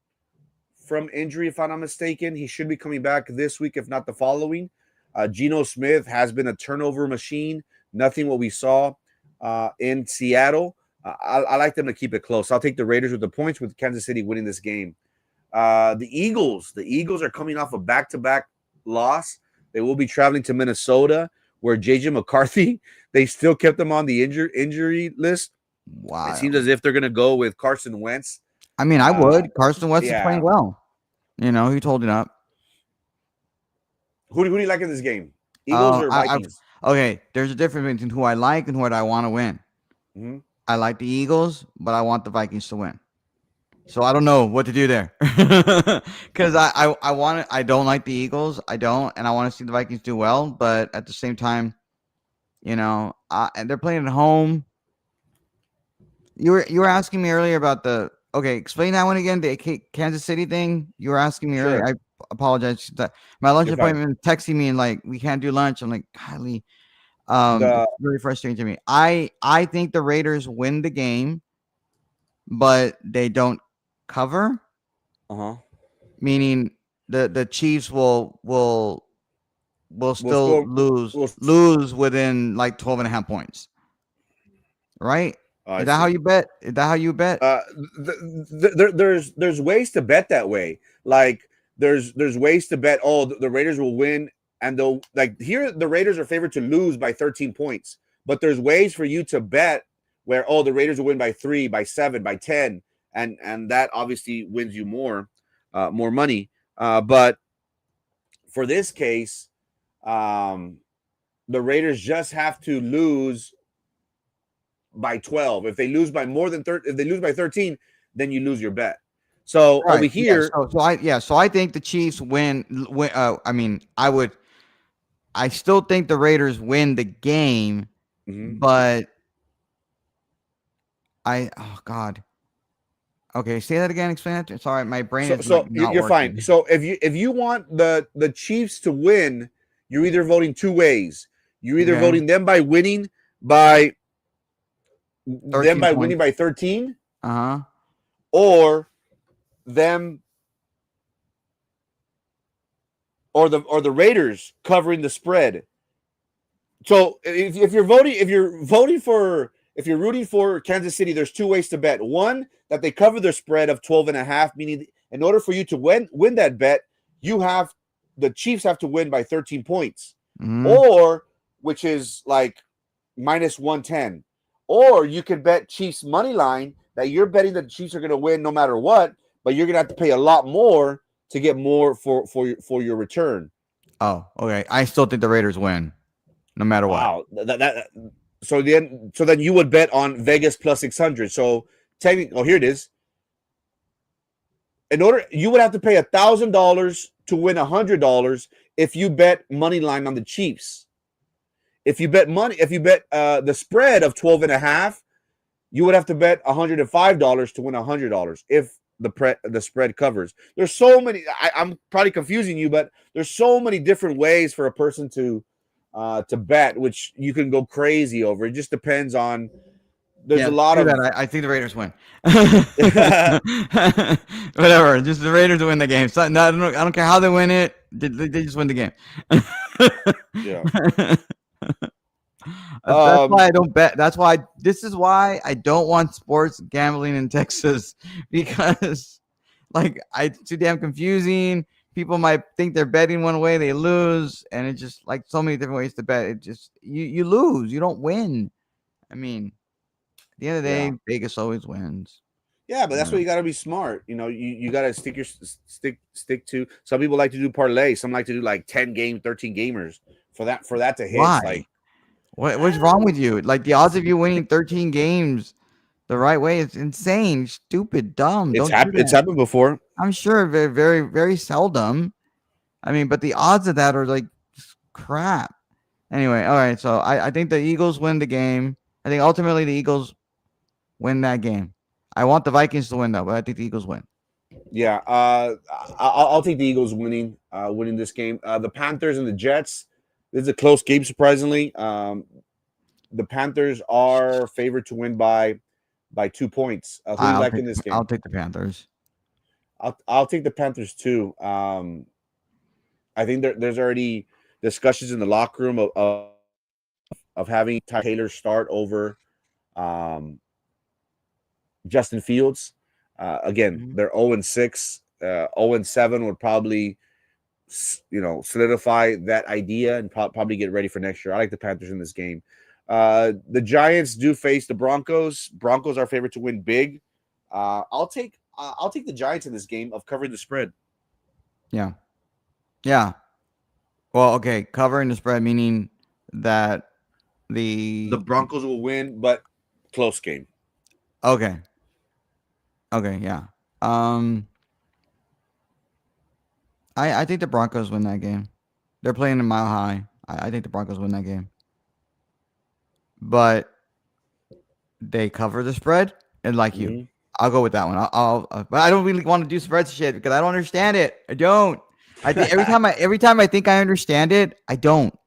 injury, if I'm not mistaken. He should be coming back this week, if not the following. Geno Smith has been a turnover machine. Nothing what we saw in Seattle. I like them to keep it close. I'll take the Raiders with the points, with Kansas City winning this game. The Eagles are coming off a back-to-back loss. They will be traveling to Minnesota, where JJ McCarthy, they still kept them on the injury list. It seems Wow. as if they're going to go with Carson Wentz. I mean, I Uh, would. Carson Wentz is playing yeah. well. He's holding up. Who do you like in this game? Eagles or I Vikings? okay. There's a difference between who I like and who I want to win. Mm-hmm. I like the Eagles, but I want the Vikings to win. So I don't know what to do there, because I want it. I don't like the Eagles. I don't, and I want to see the Vikings do well. But at the same time, and they're playing at home. You were asking me earlier about the okay. Explain that one again. The Kansas City thing. You were asking me earlier. Sure. I apologize. My lunch You're fine. appointment texting me and like we can't do lunch. I'm like, golly, The it's really frustrating to me. I think the Raiders win the game, but they don't cover. uh-huh. Meaning the Chiefs will We'll still score. We'll, lose within like 12 and a half points, right? I Is that how see. you bet? Is that how you bet? Uh, there's ways to bet that way. Like there's ways to bet. Oh, the Raiders will win, and they'll like here the Raiders are favored to lose by 13 points. But there's ways for you to bet where the Raiders will win by 3, by 7, by 10, and that obviously wins you more money. But for this case, um, the Raiders just have to lose by 12. If they lose by more than 30, if they lose by 13, then you lose your bet. So over Right. Yeah. here, So I think the Chiefs win. I mean, I still think the Raiders win the game, mhm. but oh God. Okay, say that again. Explain that. Sorry, my brain so is like so not you're fine. working. So if you want the Chiefs to win, you're either voting two ways. You're either Okay, voting them by winning by them 13 by winning points. by 13, Uh huh. or them or the Raiders covering the spread. So if you're rooting for Kansas City, there's two ways to bet. One, that they cover their spread of 12.5, meaning in order for you to win that bet, the Chiefs have to win by 13 points. Hmm. Or which is like minus 110. Or you could bet Chiefs money line, that you're betting that the Chiefs are going to win no matter what, but you're going to have to pay a lot more to get more for your return. Oh, okay. I still think the Raiders win, no matter what. Wow. So then you would bet on Vegas plus 600. So technically, here it is. In order, you would have to pay $1,000 to win $100 if you bet money line on the Chiefs. If you bet the spread of 12.5, you would have to bet $105 to win $100 if the spread covers. There's so many. I'm probably confusing you, but there's so many different ways for a person to to bet, which you can go crazy over. It just depends on. There's Yeah, a lot screw of. that. I think the Raiders win. Whatever. Just the Raiders win the game. So, no, I don't care how they win it. They just win the game. Yeah. That's why Um. I don't bet. That's why this is why I don't want sports gambling in Texas because like it's too damn confusing. People might think they're betting one way, they lose, and it's just like so many different ways to bet. It just you lose, you don't win. I mean, at the end of the day, Yeah. Vegas always wins. Yeah, but You that's why know. you got to be smart. You got to stick to. Some people like to do parlay. Some like to do like 10 game, 13 gamers for that to hit. It's like Why? What's ah, wrong with you? Like the odds of you winning 13 games the right way is insane, stupid, dumb. Don't do it's that. happened before. I'm sure very, very, very seldom. I mean, but the odds of that are like crap. Anyway, all right. So I think the Eagles win the game. I think ultimately the Eagles win that game. I want the Vikings to win though, but I think the Eagles win. Yeah, I'll take the Eagles winning this game. The Panthers and the Jets. This is a close game, surprisingly. The Panthers are favored to win by 2 points. Who do you like in this I'll game? take the Panthers. I'll take the Panthers too. I think there's already discussions in the locker room of having Ty Taylor start over um, Justin Fields. Again, Mhm. they're 0-6. 0-7 would probably solidify that idea and probably get ready for next year. I like the Panthers in this game. The Giants do face the Broncos. Broncos are favored to win big. I'll take the Giants in this game of covering the spread. Yeah. Yeah. Well, okay. Covering the spread meaning that The the Broncos will win, but close game. okay. Okay. Yeah. Um. I think the Broncos win that game. They're playing a mile high. I think the Broncos win that game, but they cover the spread. And like you, Mhm. I'll go with that one. But I don't really want to do spread shit because I don't understand it. I don't. I think every time I think I understand it, I don't.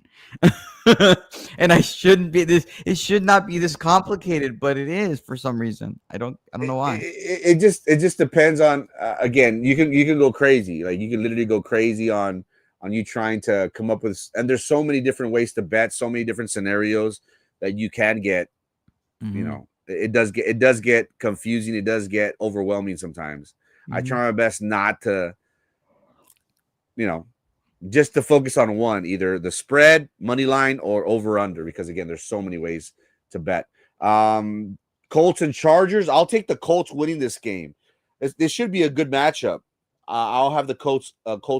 And I shouldn't be this. It should not be this complicated, but it is for some reason. I don't it, know why. it just depends on again you can go crazy, like you can literally go crazy on you trying to come up with, and there's so many different ways to bet, so many different scenarios that you can get. Hmm. It does get confusing, it does get overwhelming sometimes. I Hmm. try my best not to, you know just to focus on one, either the spread, money line, or over under, because again there's so many ways to bet. um Colts and Chargers, I'll take the Colts winning this game. This should be a good matchup. I'll have the Colts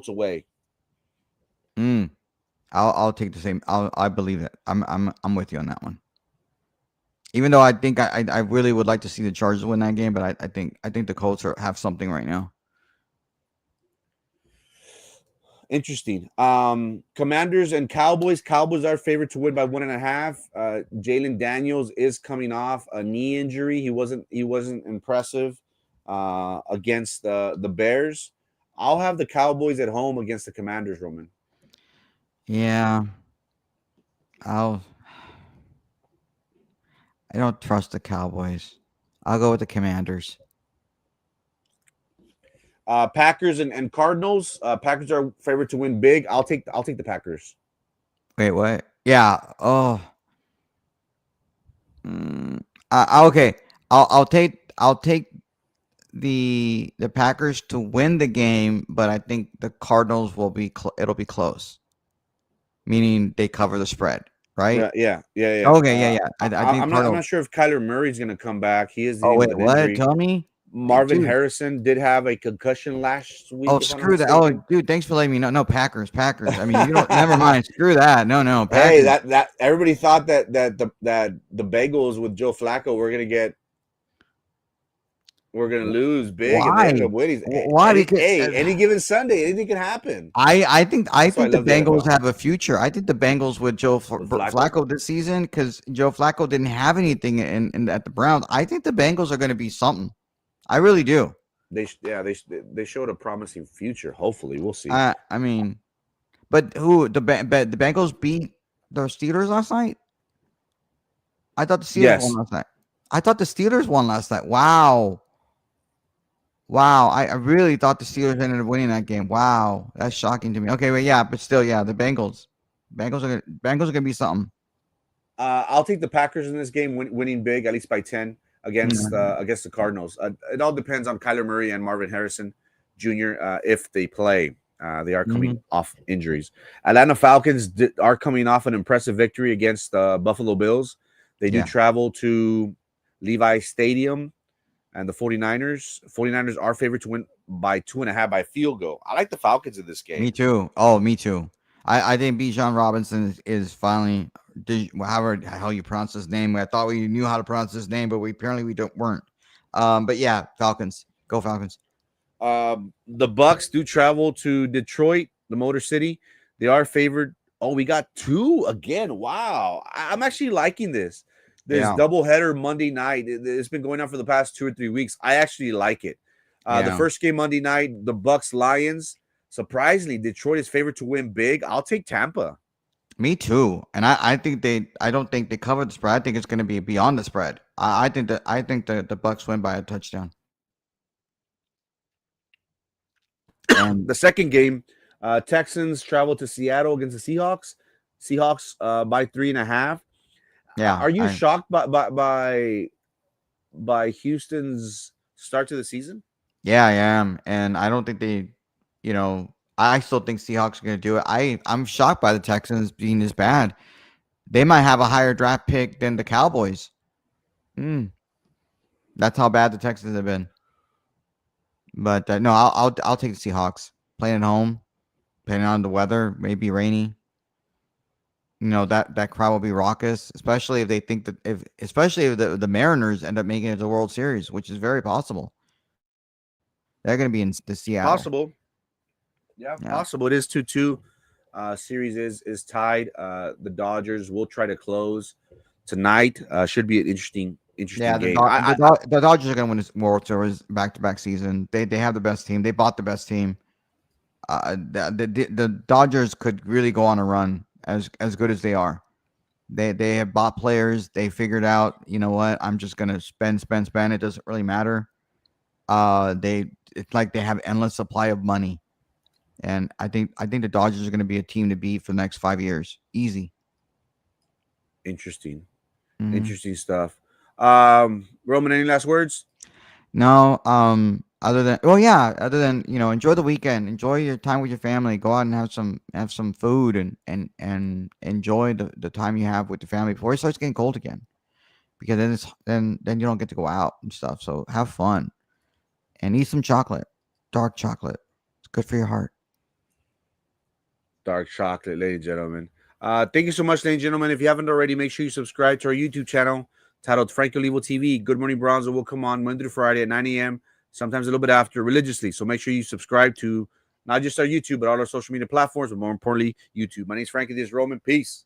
away. Mm. I'll take the same. I believe it. I'm with you on that one. Even though I think I really would like to see the Chargers win that game, but I think the Colts have something right now. Interesting. Commanders and Cowboys. Cowboys are favored to win by 1.5. Jalen Daniels is coming off a knee injury. He wasn't impressive against the Bears. I'll have the Cowboys at home against the Commanders, Roman. Yeah, I'll. I don't trust the Cowboys. I'll go with the Commanders. Packers and Cardinals. Packers are favored to win big. I'll take the Packers. Wait, what? Yeah. Oh. Mm, okay. I'll take the Packers to win the game, but I think the Cardinals will be it'll be close, meaning they cover the spread, right? Yeah, yeah, yeah, yeah. Okay, yeah, yeah. I think I'm not. I'm Cardinals. not sure if Kyler Murray's going to come back. He is Oh dealing with wait, an what? injury. Tell me, Marvin dude. Harrison did have a concussion last week, Oh, if I'm not screw that. Oh, mistaken. dude, thanks for letting me know. No, Packers, Packers. I mean, you don't. Never mind. Screw that. No, no, Hey, Packers. that everybody thought that the Bengals with Joe Flacco were gonna lose big, and they Why? ended up winning. Why? Because Any given Sunday, anything can happen. I That's why I think the love the Bengals NFL have a future. I think the Bengals with Joe with Flacco. Flacco this season because Joe Flacco didn't have anything in at the Browns. I think the Bengals are going to be something. I really do. They showed a promising future. Hopefully, we'll see. I mean, but who the Bengals beat the Steelers last night? I thought the Steelers won Yes. last night. I thought the Steelers won last night. Wow. Wow. I really thought the Steelers ended up winning that game. Wow. That's shocking to me. Okay, but yeah, but still, yeah, the Bengals. Bengals are gonna be something. I'll take the Packers in this game, winning big, at least by 10 Yeah. against the Cardinals. It all depends on Kyler Murray and Marvin Harrison Jr. If they play. They are coming Mhm. off injuries. Atlanta Falcons are coming off an impressive victory against the Buffalo Bills. They do Yeah. travel to Levi Stadium, and the 49ers are favored to win by 2.5 by field goal. I like the Falcons in this Me game. too. Oh, me too. I think Bijan Robinson is finally however the hell you pronounce his name. I thought we knew how to pronounce his name, but we apparently we don't weren't. But yeah, Falcons. Go Falcons. The Bucks do travel to Detroit, the Motor City. They are favored. Oh, we got two again. Wow. I'm actually liking this. This Yeah. doubleheader Monday night. It's been going on for the past 2 or 3 weeks. I actually like it. The Yeah. first game Monday night, the Bucks Lions. Surprisingly, Detroit is favored to win big. I'll take Tampa. Me too. And I don't think they covered the spread. I think it's gonna be beyond the spread. I think the Bucks win by a touchdown. And The second game, Texans travel to Seattle against the Seahawks. Seahawks by 3.5. yeah, Are you I shocked by Houston's start to the season? yeah, I am. And I don't think they you know, I still think Seahawks are gonna do it. I'm shocked by the Texans being this bad. They might have a higher draft pick than the Cowboys. Mm, that's how bad the Texans have been. But no, I'll take the Seahawks. Playing at home, depending on the weather, maybe rainy. That crowd will be raucous, especially if they think that if especially if the Mariners end up making it to the World Series, which is very possible. They're going to be in the Seattle. Possible. Yeah, Yeah, possible. It is 2-2. Series is tied. The Dodgers will try to close tonight. Should be an interesting yeah. game. The Dodgers are going to win this World Series back to back season. They have the best team. They bought the best team. The Dodgers could really go on a run as good as they are. They have bought players. They figured out, you know what? I'm just gonna spend. It doesn't really matter. It's like they have endless supply of money, and I think the Dodgers are going to be a team to beat for the next 5 years. Easy. Interesting, Hmm. interesting stuff. Roman, any last words? No, other than other than enjoy the weekend, enjoy your time with your family, go out and have some food and enjoy the time you have with the family before it starts getting cold again. Because then you don't get to go out and stuff. So have fun and eat some chocolate, dark chocolate. It's good for your heart. Dark chocolate, ladies and gentlemen. Thank you so much, ladies and gentlemen. If you haven't already, make sure you subscribe to our YouTube channel titled Frank Olivo TV. Good Morning Brownsville will come on Monday through Friday at 9 a.m., sometimes a little bit after, religiously. So make sure you subscribe to not just our YouTube, but all our social media platforms, but more importantly, YouTube. My name is Frankie. This is Roman. Peace.